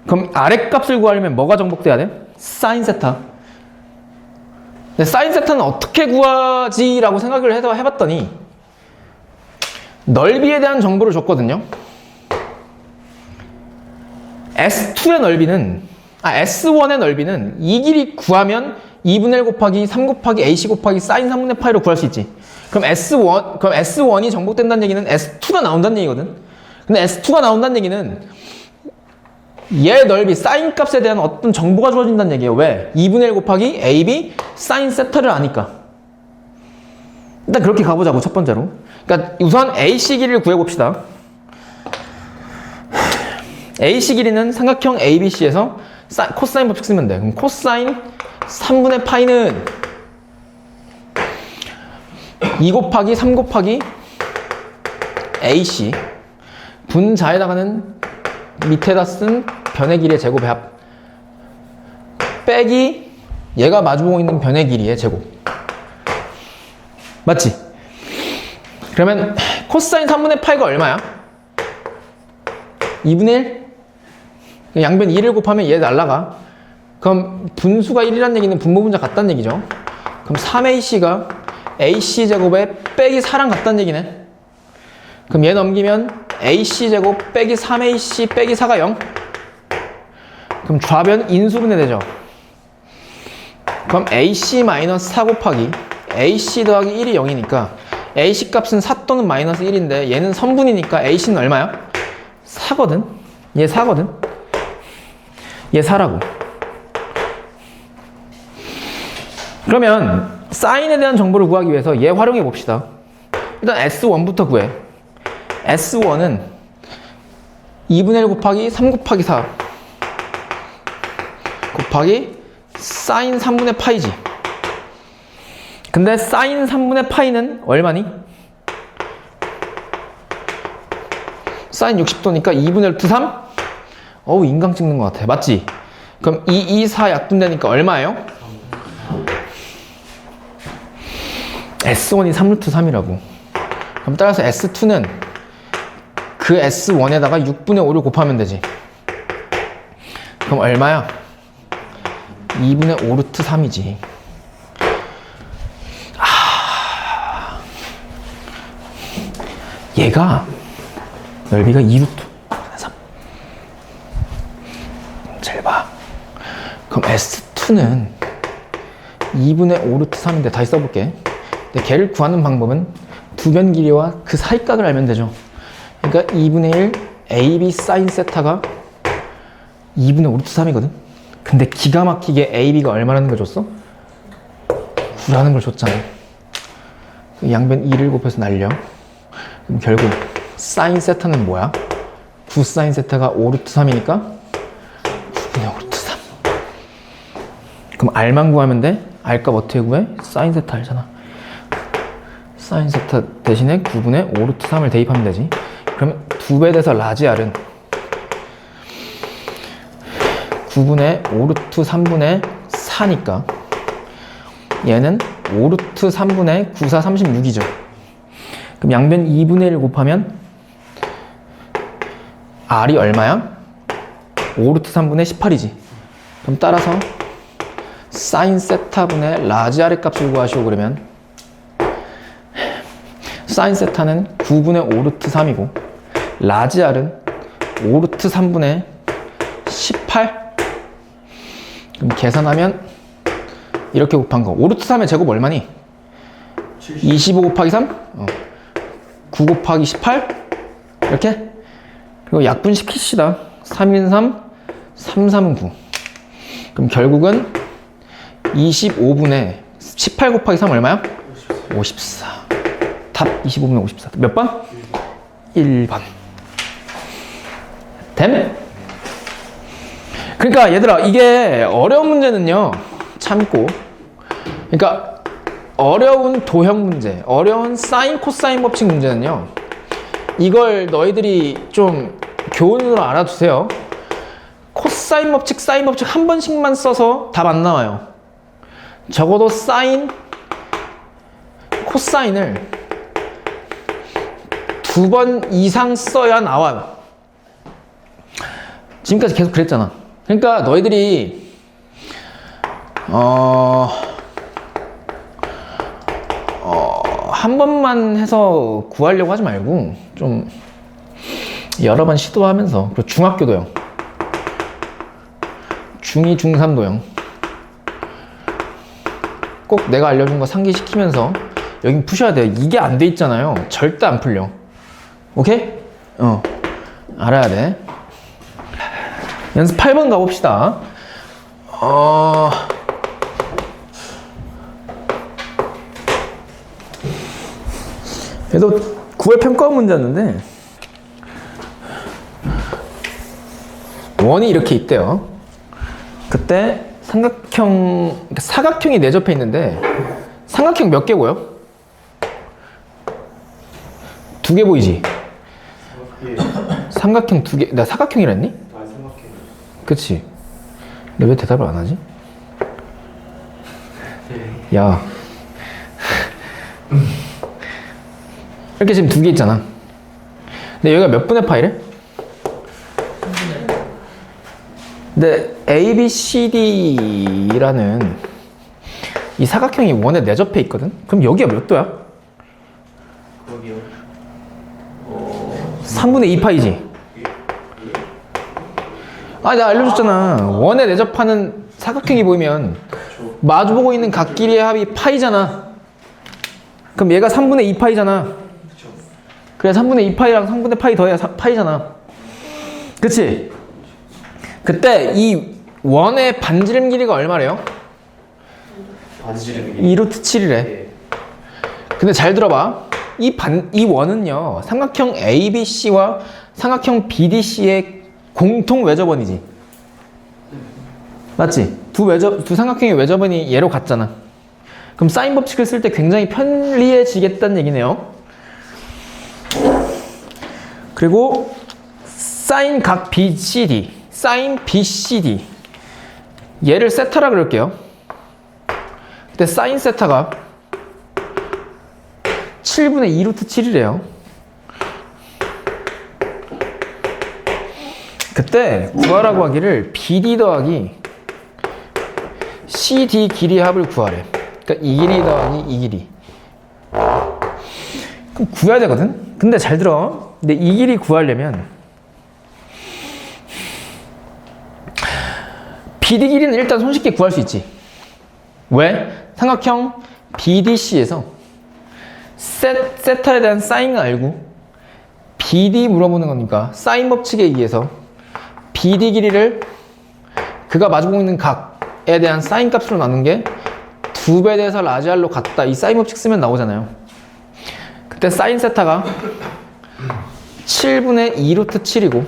그럼 아래 값을 구하려면 뭐가 정복돼야 돼? 사인 세타. 근데 사인 세타는 어떻게 구하지? 라고 생각을 해봤더니 넓이에 대한 정보를 줬거든요. S2의 넓이는 S1의 넓이는 이 길이 구하면 2분의 1 곱하기 3 곱하기 AC 곱하기 사인 3분의 파이로 구할 수 있지. 그럼 S1이 정복된다는 얘기는 S2가 나온다는 얘기거든. 근데 S2가 나온다는 얘기는 얘 넓이 사인 값에 대한 어떤 정보가 주어진다는 얘기예요. 왜? 2분의 1 곱하기 AB 사인 세타를 아니까. 일단 그렇게 가보자고, 첫 번째로. 그러니까 우선 AC 길이를 구해봅시다. AC 길이는 삼각형 ABC에서 코사인 법칙 쓰면 돼. 그럼 코사인 3분의 파이는 2 곱하기 3 곱하기 AC 분자에다가는 밑에다 쓴 변의 길이의 제곱의 합 빼기 얘가 마주보고 있는 변의 길이의 제곱. 맞지? 그러면 코사인 3분의 파이가 얼마야? 2분의 1? 양변 1을 곱하면 얘 날라가. 그럼 분수가 1이라는 얘기는 분모분자 같다는 얘기죠. 그럼 3AC가 AC제곱에 빼기 4랑 같다는 얘기네. 그럼 얘 넘기면 AC제곱 빼기 3AC 빼기 4가 0. 그럼 좌변 인수분해 되죠. 그럼 AC 마이너스 4 곱하기 AC 더하기 1이 0이니까 AC 값은 4 또는 마이너스 1인데 얘는 선분이니까 AC는 얼마야? 4거든. 얘 4거든. 얘 4라고. 그러면 사인에 대한 정보를 구하기 위해서 얘 활용해 봅시다. 일단 S1부터 구해. S1은 2분의 1 곱하기 3 곱하기 4 곱하기 사인 3분의 파이지. 근데 사인 3분의 파이는 얼마니? 사인 60도니까 2분의 1 2, 3? 어우, 인강 찍는 것 같아. 맞지? 그럼 2, 2, 4 약분되니까 얼마예요? S1이 3루트 3이라고. 그럼 따라서 S2는 그 S1에다가 6분의 5를 곱하면 되지. 그럼 얼마야? 2분의 5 루트 3이지. 얘가 넓이가 2루트 3. 잘 봐. 그럼 S2는 2분의 5 루트 3인데 다시 써볼게. 근데 걔를 구하는 방법은 두 변 길이와 그 사이각을 알면 되죠. 그러니까 2분의 1 AB 사인 세타가 2분의 5 루트 3이거든. 근데 기가 막히게 AB가 얼마라는 걸 줬어? 9라는 걸 줬잖아. 양변 2를 곱해서 날려. 그럼 결국 사인 세타는 뭐야? 9 사인 세타가 5 루트 3이니까 9분의 5 루트 3. 그럼 R만 구하면 돼? R 값 어떻게 구해? 사인 세타 알잖아. 사인 세타 대신에 9분의 5 루트 3을 대입하면 되지. 그러면 2배 돼서 라지 R은 9분의 5 루트 3분의 4니까 얘는 5 루트 3분의 9, 4, 36이죠. 그럼 양변 2분의 1 곱하면 R이 얼마야? 5 루트 3분의 18이지. 그럼 따라서 사인 세타분의 라지 R의 값을 구하시오. 그러면 사인 세타는 9분의 5 루트 3이고 라지 R은 5 루트 3분의 18. 그럼 계산하면 이렇게 곱한 거. 5 루트 3의 제곱 얼마니? 25 곱하기 3? 9 곱하기 18? 이렇게? 그리고 약분 시킵시다. 3인 3, 3, 3은 9. 그럼 결국은 25분의 18 곱하기 3 얼마야? 54. 답 25분의 54. 몇 번? 1번. 됨? 그러니까 얘들아, 이게 어려운 문제는요, 참고. 그러니까 어려운 도형 문제, 어려운 사인 코사인 법칙 문제는요, 이걸 너희들이 좀 교훈으로 알아두세요. 코사인 법칙, 사인 법칙 한 번씩만 써서 답 안 나와요. 적어도 사인, 코사인을 2번 이상 써야 나와요. 지금까지 계속 그랬잖아. 그러니까 너희들이 한 번만 해서 구하려고 하지 말고 좀 여러 번 시도하면서. 그리고 중학교도요. 중2, 중3도요. 꼭 내가 알려준 거 상기시키면서 여긴 푸셔야 돼요. 이게 안 돼 있잖아요. 절대 안 풀려. 오케이? 알아야 돼. 연습 8번 가봅시다. 얘도 9회 평가 문제였는데 원이 이렇게 있대요. 그때 사각형이 내접해 있는데 삼각형 몇 개고요? 두 개 보이지? 삼각형 두 개. 나 사각형이라 했니? 아, 삼각형. 그치? 근데 왜 대답을 안 하지? 야. 이렇게 지금 두 개 있잖아. 근데 여기가 몇 분의 파이래? 근데 ABCD라는 이 사각형이 원에 내접해 있거든? 그럼 여기가 몇 도야? 거기요. 3분의 2파이지? 아, 내가 알려줬잖아. 원에 내접하는 사각형이 보이면 마주보고 있는 각끼리의 합이 파이잖아. 그럼 얘가 3분의 2파이잖아. 그래, 3분의 2파이랑 3분의 파이 더해야 파이잖아. 그치? 그때 이 원의 반지름 길이가 얼마래요? 반지름 2루트 7이래. 예. 근데 잘 들어봐. 이 원은요, 삼각형 ABC와 삼각형 BDC의 공통 외접원이지. 맞지? 두 삼각형의 외접원이 얘로 같잖아. 그럼 사인 법칙을 쓸 때 굉장히 편리해지겠다는 얘기네요. 그리고 사인 각 BCD, 사인 BCD. 얘를 세타라 그럴게요. 근데 사인 세타가 7분의 2루트 7이래요. 그때 구하라고 하기를 BD 더하기 CD 길이의 합을 구하래. 그러니까 이 길이 더하기 이 길이. 그럼 구해야 되거든? 근데 잘 들어. 근데 이 길이 구하려면 BD 길이는 일단 손쉽게 구할 수 있지. 왜? 삼각형 BDC에서 세타에 대한 사인을 알고 BD 물어보는 거니까 사인 법칙에 의해서 BD 길이를 그가 마주보고 있는 각에 대한 사인 값으로 나눈 게 2배 돼서 라지알로 같다. 이 사인 법칙 쓰면 나오잖아요. 그때 사인 세타가 7분의 2루트 7이고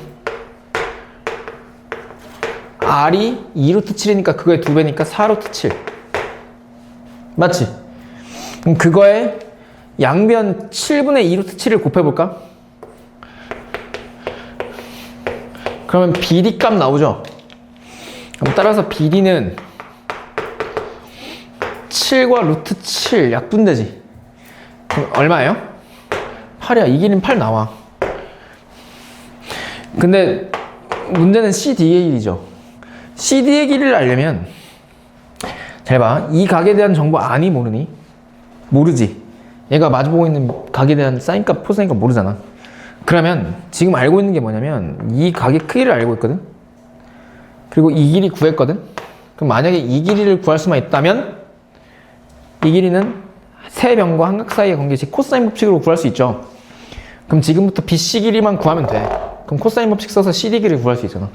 R이 2루트 7이니까 그거의 2배니까 4루트 7. 맞지? 그럼 그거에 양변 7분의 2루트 7을 곱해볼까? 그러면 BD 값 나오죠? 그럼 따라서 BD는 7과 루트 7 약분되지? 그럼 얼마예요? 8이야. 이 길이는 8 나와. 근데 문제는 CD의 길이죠. CD의 길이를 알려면 잘 봐. 이 각에 대한 정보 아니 모르니? 모르지. 얘가 마주보고 있는 각에 대한 사인값, 코사인값 모르잖아. 그러면 지금 알고 있는 게 뭐냐면 이 각의 크기를 알고 있거든. 그리고 이 길이 구했거든. 그럼 만약에 이 길이를 구할 수만 있다면 이 길이는 세 변과 한 각 사이의 관계식 코사인 법칙으로 구할 수 있죠. 그럼 지금부터 BC 길이만 구하면 돼. 그럼 코사인 법칙 써서 CD 길이를 구할 수 있잖아.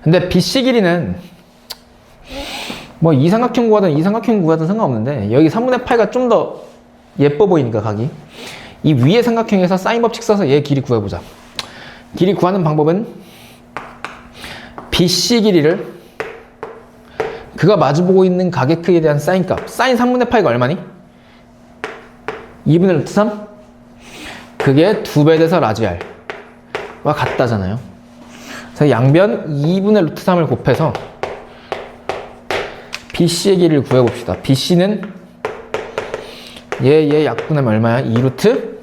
근데 BC 길이는 뭐 이 삼각형 구하든 이 삼각형 구하든 상관없는데 여기 3분의 8가 좀 더 예뻐 보이니까 각이 이 위의 삼각형에서 사인 법칙 써서 얘 길이 구해보자. 길이 구하는 방법은 BC 길이를 그가 마주보고 있는 각의 크기에 대한 사인 값. 사인 3분의 8가 얼마니? 2분의 루트 3? 그게 2배 돼서 라지알과 같다잖아요. 그래서 양변 2분의 루트 3을 곱해서 BC의 길이를 구해봅시다. BC는 얘 약분하면 얼마야? 2루트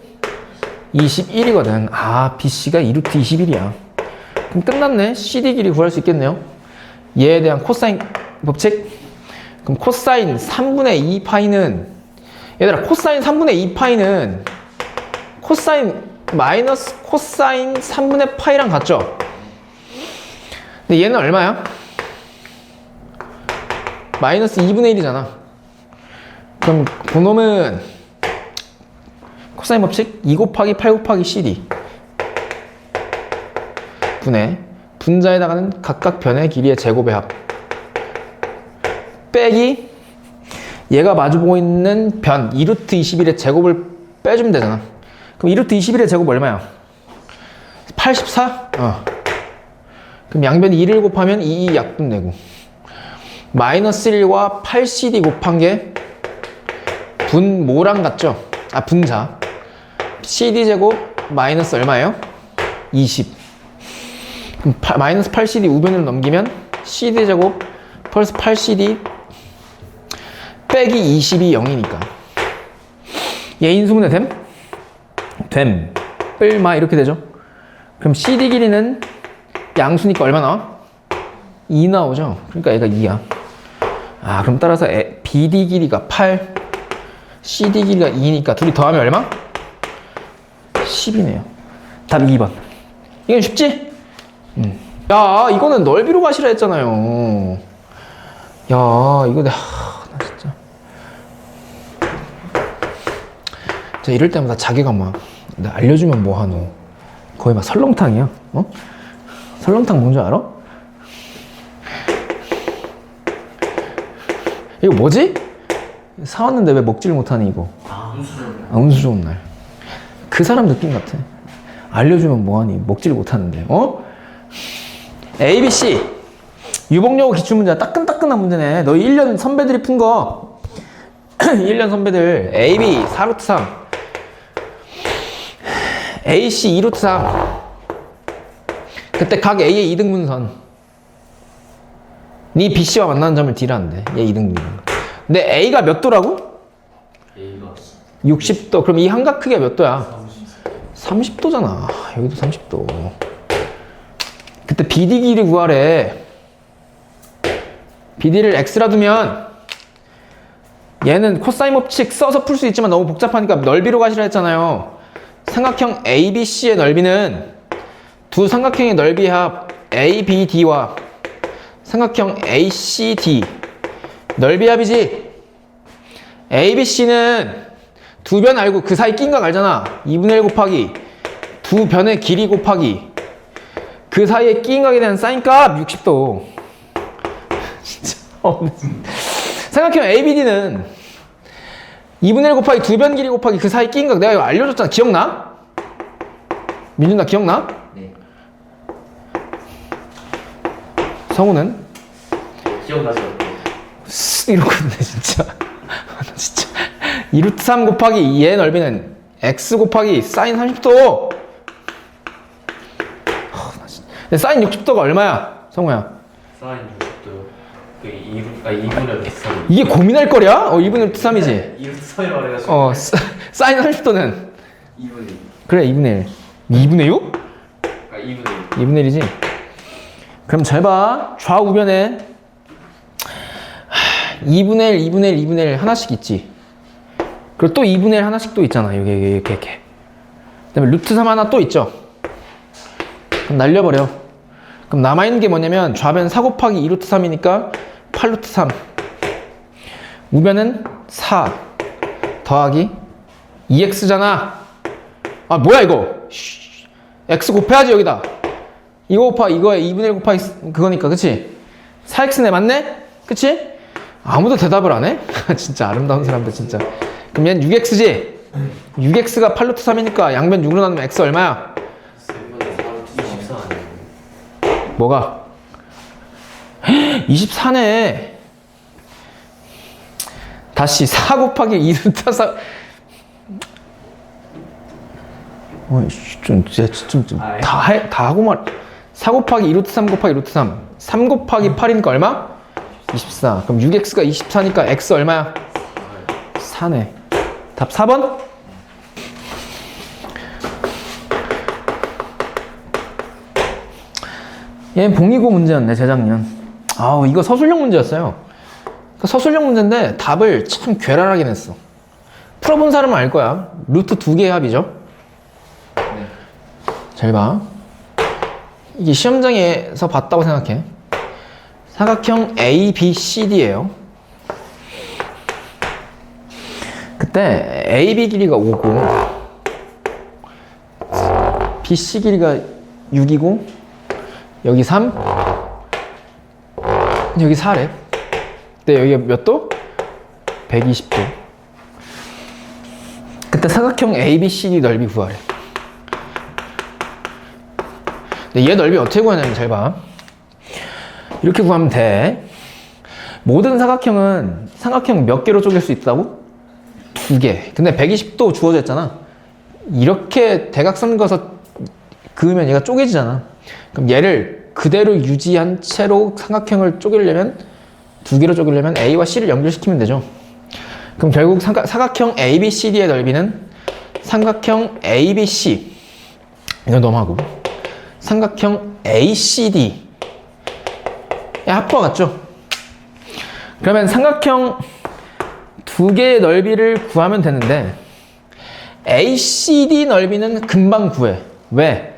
21이거든. 아, BC가 2루트 21이야. 그럼 끝났네. CD 길이 구할 수 있겠네요. 얘에 대한 코사인 법칙. 그럼 코사인 3분의 2파이는 얘들아, 코사인 3분의 2파이는 코사인 마이너스 코사인 3분의 파이랑 같죠? 근데 얘는 얼마야? 마이너스 2분의 1이잖아. 그럼 그놈은 코사인 법칙 2 곱하기 8 곱하기 CD 분의 분자에다가는 각각 변의 길이의 제곱의 합 빼기 얘가 마주보고 있는 변 2루트 21의 제곱을 빼주면 되잖아. 그럼 2루트 21의 제곱 얼마야? 84? 그럼 양변 2를 곱하면 2 약분되고 마이너스 1과 8cd 곱한 게 분모랑 같죠? 아, 분자. cd제곱 마이너스 얼마예요? 20. 그럼 마이너스 8cd 우변으로 넘기면 cd제곱 플러스 8cd 빼기 20이 0이니까. 얘 인수분해 됨? 됨. 뿔마 이렇게 되죠? 그럼 cd 길이는 양수니까 얼마 나와? 2 나오죠? 그러니까 얘가 2야. 아, 그럼 따라서 BD 길이가 8, CD 길이가 2니까 둘이 더하면 얼마? 10이네요. 답 2번. 이건 쉽지? 야, 이거는 넓이로 가시라 했잖아요. 야, 이거 나 진짜. 자, 이럴 때마다 자기가 막 나 알려주면 뭐하노. 거의 막 설렁탕이야. 어? 설렁탕 뭔지 알아? 이거 뭐지? 사왔는데 왜 먹지를 못하니 이거. 운수 좋은 날. 그 사람 느낌 같아. 알려주면 뭐하니 먹지를 못하는데. 어? A, B, C 유복여고 기출문제 따끈따끈한 문제네. 너희 1년 선배들이 푼 거 1년 선배들 A, B 4루트 3 A, C 2루트 3 그때 각 A의 2등분선 니 B, C와 만나는 점을 D라는데 얘 2등분선. 근데 A가 몇 도라고? A가 60도. 그럼 이 한각 크기가 몇 도야? 30도잖아. 여기도 30도. 그때 BD 길이 구하래. BD를 X라 두면 얘는 코사인 법칙 써서 풀 수 있지만 너무 복잡하니까 넓이로 가시라 했잖아요. 삼각형 ABC의 넓이는 두 삼각형의 넓이 합 ABD와 삼각형 ACD 넓이 합이지. ABC는 두 변 알고 그 사이 낀 각 알잖아. 2분의 1 곱하기 두 변의 길이 곱하기 그 사이에 끼인 각에 대한 사인값 60도. 진짜. 삼각형 ABD는 2분의 1 곱하기 두 변 길이 곱하기 그 사이 끼인 각 내가 이거 알려줬잖아. 기억나? 민준 나 기억나? 네. 성우는? 기억나죠? 이러고 있네 진짜. 진짜. 2루트 3 곱하기 얘의 넓이는 x 곱하기 사인 30도. 근데 사인 60도가 얼마야? 성우야. 사인 60도. 그 2분의 3. 이게 고민할 거랴? 2분의 3이지? 2분의 3이라고 해가지고. 사인 30도는? 2분의 2. 그래, 2분의 1. 2분의 6? 아, 2분의 2분의 1이지? 그럼 잘 봐. 좌우변에 2분의 1, 2분의 1, 2분의 1 하나씩 있지. 그리고 또 2분의 1 하나씩 또 있잖아. 여기, 이렇게. 그 다음에 루트 3 하나 또 있죠. 그럼 날려버려. 그럼 남아있는 게 뭐냐면 좌변 4 곱하기 2루트 3이니까 8루트 3. 우변은 4 더하기 2x잖아. 아, 뭐야 이거. x 곱해야지 여기다. 이거 곱하기 이거에 2분의 1 곱하기 그거니까, 그치? 4x네, 맞네? 그치? 아무도 대답을 안 해? 진짜 아름다운 사람들 진짜. 그럼 얘는 6x지? 6x가 8루트 3이니까 양변 6으로 나누면 x 얼마야? 24 아니에요? 뭐가? 24네. 다시 4 곱하기 2루트 3. 다 하고 말. 4 곱하기 2루트 3 곱하기 루트 3. 3 곱하기 8이니까 얼마? 24. 그럼 6x가 24니까 x 얼마야? 4네. 답 4번? 얘는 봉의고 문제였네, 재작년. 아우, 이거 서술형 문제였어요. 그러니까 서술형 문제인데 답을 참 괴랄하게 냈어. 풀어본 사람은 알 거야. 루트 2개의 합이죠. 네. 잘 봐. 이게 시험장에서 봤다고 생각해. 삼각형 ABCD예요. 그때 AB 길이가 5고 BC 길이가 6이고 여기 3 여기 4래. 근데 여기가 몇 도? 120도. 그때 삼각형 ABCD 넓이 구하래. 근데 얘 넓이 어떻게 구하냐면 잘 봐. 이렇게 구하면 돼. 모든 사각형은 삼각형 몇 개로 쪼갤 수 있다고? 2개. 근데 120도 주어져 있잖아. 이렇게 대각선 그어서 그으면 얘가 쪼개지잖아. 그럼 얘를 그대로 유지한 채로 삼각형을 쪼개려면 2개로 쪼개려면 A와 C를 연결시키면 되죠. 그럼 결국 사각형 ABCD의 넓이는 삼각형 ABC 이거 넘어가고 삼각형 ACD의 합부가 같죠? 그러면 삼각형 2개의 넓이를 구하면 되는데 ACD 넓이는 금방 구해. 왜?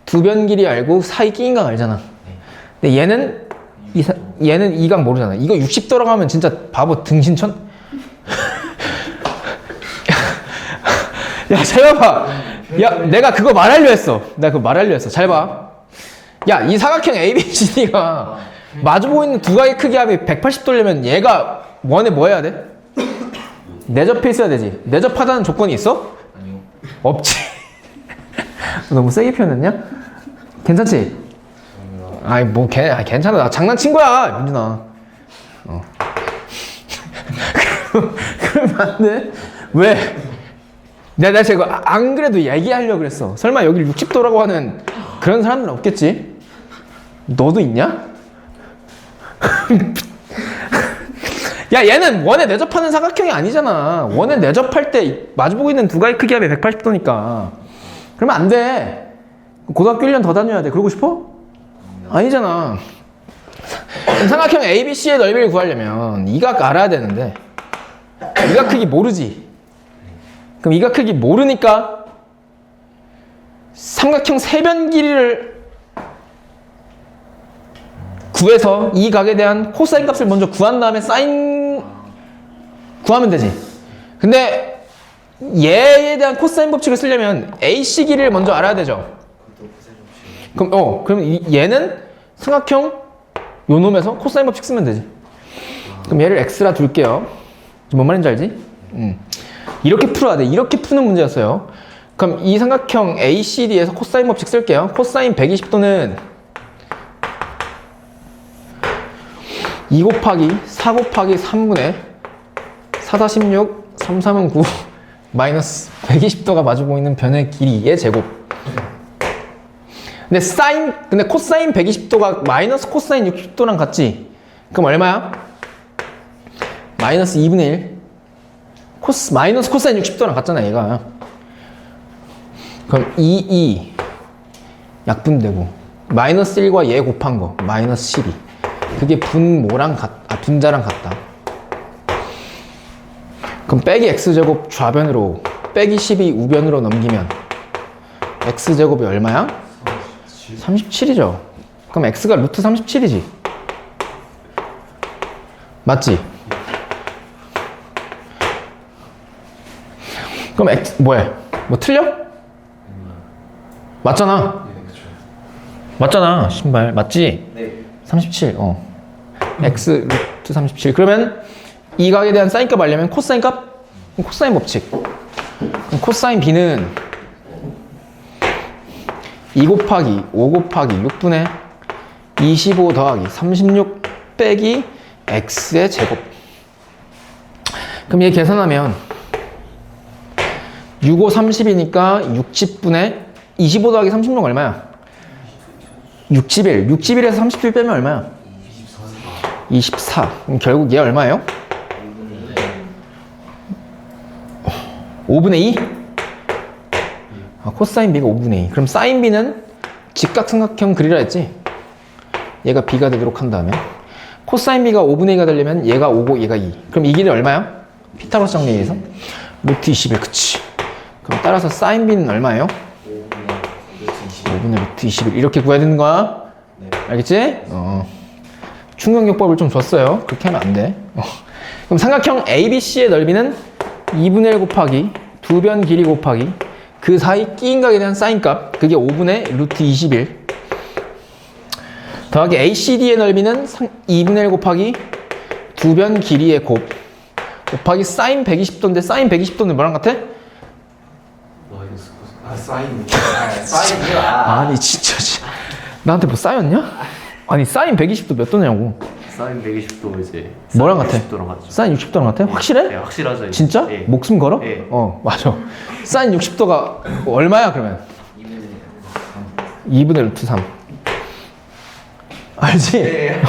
두 변 길이 알고 사이 끼인 각 알잖아. 근데 얘는 이 각 모르잖아. 이거 60도라고 하면 진짜 바보 등신천? 야, 잘 봐봐. 야, 내가 그거 말하려 했어. 잘 봐. 야, 이 사각형 ABCD가 마주보고 있는 두 각의 크기 합이 180도려면 얘가 원에 뭐 해야 돼? 내접해 있어야 되지. 내접하다는 조건이 있어? 아니요. 없지. 너무 세게 표현했냐? 괜찮지? 아이 뭐 괜찮아. 나 장난친 거야, 민준아. 그러면 안 돼. 왜? 내가 지금 안 그래도 얘기하려고 그랬어. 설마 여기 60도라고 하는 그런 사람들은 없겠지? 너도 있냐? 야, 얘는 원에 내접하는 사각형이 아니잖아. 원에 내접할 때 마주보고 있는 두 각의 크기 합이 180도니까. 그러면 안 돼. 고등학교 1년 더 다녀야 돼. 그러고 싶어? 아니잖아. 삼각형 ABC의 넓이를 구하려면 이 각 알아야 되는데 이 각 크기 모르지. 그럼 이 각 크기 모르니까 삼각형 세변 길이를 구해서 이 각에 대한 코사인 값을 먼저 구한 다음에 사인 구하면 되지. 근데 얘에 대한 코사인 법칙을 쓰려면 AC 길이를 먼저 알아야 되죠. 그럼 얘는 삼각형 요 놈에서 코사인 법칙 쓰면 되지. 그럼 얘를 x라 둘게요. 뭔 말인지 알지? 이렇게 풀어야 돼. 이렇게 푸는 문제였어요. 그럼 이 삼각형 ACD에서 코사인 법칙 쓸게요. 코사인 120도는 2 곱하기 4 곱하기 3분의 4-6, 3-3은 9 마이너스 120도가 마주보고 있는 변의 길이의 제곱. 근데 코사인 120도가 마이너스 코사인 60도랑 같지? 그럼 얼마야? 마이너스 2분의 1. 마이너스 코사인 60도랑 같잖아, 얘가. 그럼 2 약분되고 마이너스 1과 얘 곱한 거 마이너스 12. 그게 분자랑 같다. 그럼 빼기 x제곱 좌변으로 빼기 12 우변으로 넘기면 x제곱이 얼마야? 37이죠. 그럼 x가 루트 37이지. 맞지? 그럼 x 뭐해? 뭐 틀려? 맞잖아. 맞잖아. 신발 맞지? 네. 37. x 루트 37. 그러면 이 각에 대한 사인 값 알려면 코사인 값? 코사인 법칙. 그럼 코사인 b는 2 곱하기 5 곱하기 6분의 25 더하기 36 빼기 x의 제곱. 그럼 얘 계산하면 6, 5, 30이니까 60분의 25 더하기 36 얼마야? 61. 61에서 37 빼면 얼마야? 24. 그럼 결국 얘 얼마예요? 5분의 2? 코사인 b가 5분의 2. 그럼 사인 b는 직각삼각형 그리라 했지? 얘가 b가 되도록 한 다음에 코사인 b가 5분의 2가 되려면 얘가 5고 얘가 2. 그럼 이 길이 얼마야? 피타고라스 정리에서 루트 21. 그치. 그럼 따라서 사인 b는 얼마예요? 5분의 루트 21. 이렇게 구해야 되는 거야. 네. 알겠지? 충격요법을 좀 줬어요. 그렇게 하면 안 돼. 그럼 삼각형 ABC의 넓이는 2분의 1 곱하기 두 변 길이 곱하기 그 사이 끼인 각에 대한 사인 값, 그게 5분의 루트 21 더하기 ACD의 넓이는 2분의 1 곱하기 두 변 길이의 곱하기 사인 120도인데 사인 120도는 뭐랑 같아? 마이너스 사인. 사인이야. 아니 진짜 나한테 뭐 쌓였냐? 아니 사인 120도 몇 도냐고. 사인 120도 이제 뭐랑 같아? 60도랑 같죠. 사인 60도랑 같아? 확실해? 네, 확실하죠. 이제. 진짜? 예. 목숨 걸어? 예. 맞아. 사인 60도가 얼마야 그러면? 2분의 루트 3. 알지? 예.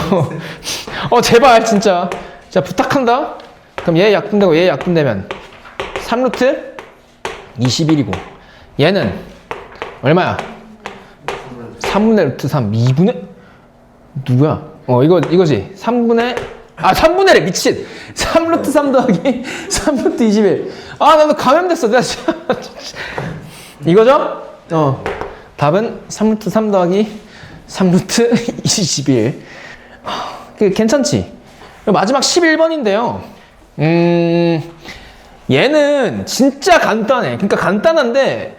제발 진짜. 자 부탁한다. 그럼 얘 약분되고 얘 약분되면 3루트 21이고 얘는 얼마야? 3분의 루트 3 2분의 누구야? 이거지 3분의 미친 3루트 3 더하기 3루트 21. 나도 감염됐어 내가 진짜. 이거죠? 답은 3루트 3 더하기 3루트 21. 괜찮지? 마지막 11번인데요. 얘는 진짜 간단해. 그러니까 간단한데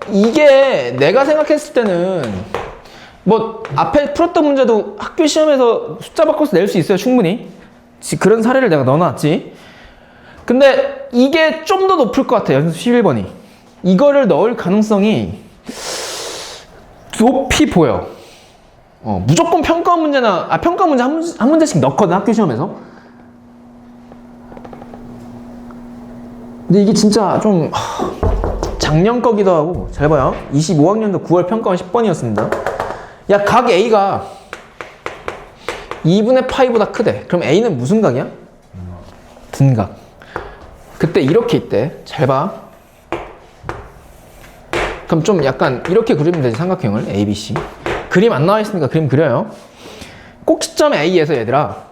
이게 내가 생각했을 때는 뭐 앞에 풀었던 문제도 학교 시험에서 숫자 바꿔서 낼 수 있어요. 충분히. 그런 사례를 내가 넣어놨지. 근데 이게 좀 더 높을 것 같아. 연습 11번이. 이거를 넣을 가능성이 높이 보여. 무조건 평가 문제나 평가 문제 한 문제씩 넣거든 학교 시험에서. 근데 이게 진짜 좀 작년 거기도 하고. 잘 봐요. 25학년도 9월 평가원 10번이었습니다. 야, 각 A가 2분의 파이보다 크대. 그럼 A는 무슨 각이야? 등각. 그때 이렇게 있대. 잘 봐. 그럼 좀 약간 이렇게 그리면 되지. 삼각형을 A, B, C. 그림 안 나와 있으니까 그림 그려요. 꼭지점 A에서 얘들아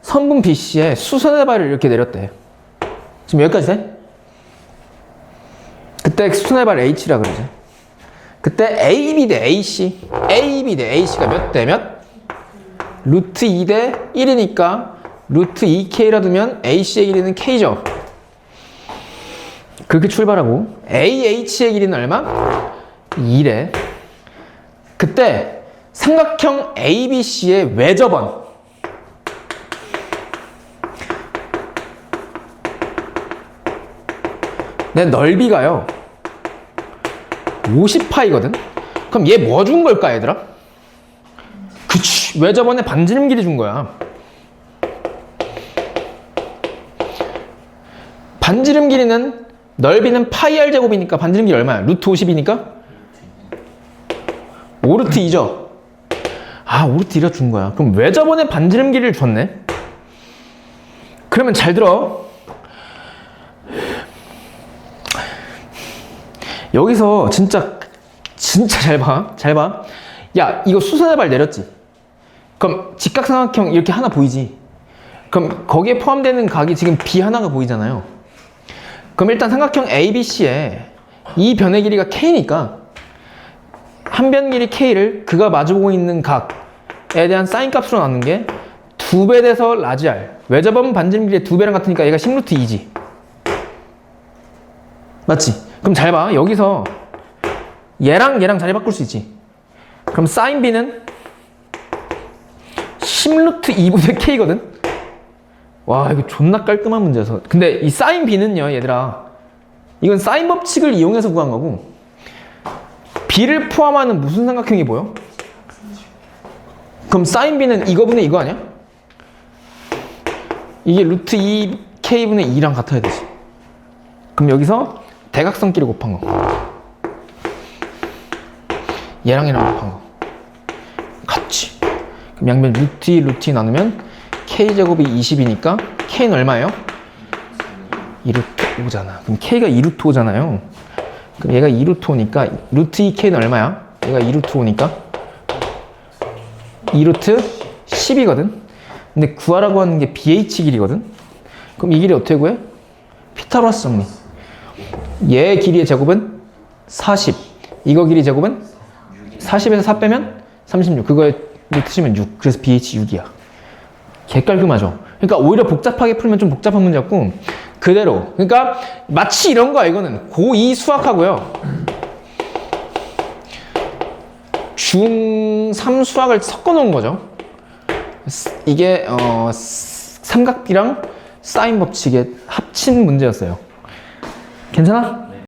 선분 BC에 수선의 발을 이렇게 내렸대. 지금 여기까지 돼? 그때 수선의 발 H라 그러지. 그때 AB 대 AC, AB 대 AC가 몇 대 몇? 루트 2 대 1이니까 루트 2K라 두면 AC의 길이는 K죠. 그렇게 출발하고 AH의 길이는 얼마? 2래. 그때 삼각형 ABC의 외접원 내 넓이가요 50파이거든? 그럼 얘 뭐 준 걸까 얘들아? 그치, 외접원의 반지름 길이 준 거야. 반지름 길이는 넓이는 파이 r 제곱이니까 반지름 길이 얼마야? 루트 50이니까 5루트 2죠? 5루트 2가 준 거야. 그럼 외접원의 반지름 길이를 줬네? 그러면 잘 들어. 여기서 진짜 잘 봐. 잘 봐. 야, 이거 수선의 발 내렸지? 그럼 직각삼각형 이렇게 하나 보이지? 그럼 거기에 포함되는 각이 지금 B 하나가 보이잖아요. 그럼 일단 삼각형 ABC에 이 변의 길이가 K니까 한 변 길이 K를 그가 마주보고 있는 각에 대한 사인 값으로 나누는 게 2배 돼서 라지 R. 외접원 반지름 길이의 2배랑 같으니까 얘가 10루트 2지. 맞지? 그럼 잘 봐. 여기서 얘랑 자리 바꿀 수 있지. 그럼 사인 B는 10루트 2분의 K거든? 와, 이거 존나 깔끔한 문제여서. 근데 이 사인 B는요, 얘들아. 이건 사인 법칙을 이용해서 구한 거고, B를 포함하는 무슨 삼각형이 보여? 그럼 사인 B는 이거분의 이거 아니야? 이게 루트 2K분의 2랑 같아야 되지. 그럼 여기서 대각선끼리 곱한 거. 얘랑 곱한 거. 같이. 그럼 양변 루트 2, 루트 2 나누면 K제곱이 20이니까 K는 얼마예요? 2루트 5잖아. 그럼 K가 2루트 5잖아요. 그럼 얘가 2루트 5니까 루트 2K는 얼마야? 얘가 2루트 5니까 2루트 10이거든. 근데 구하라고 하는 게 BH 길이거든. 그럼 이 길이 어떻게 구해? 피타고라스 정리. 얘 길이의 제곱은 40. 이거 길이 제곱은 40에서 4 빼면 36. 그거에 루트 치면 6. 그래서 BH 6이야. 개깔끔하죠? 그러니까 오히려 복잡하게 풀면 좀 복잡한 문제였고, 그대로. 그러니까 마치 이런 거야, 이거는. 고2 수학하고요. 중3 수학을 섞어 놓은 거죠. 이게, 삼각비랑 사인 법칙의 합친 문제였어요. 괜찮아?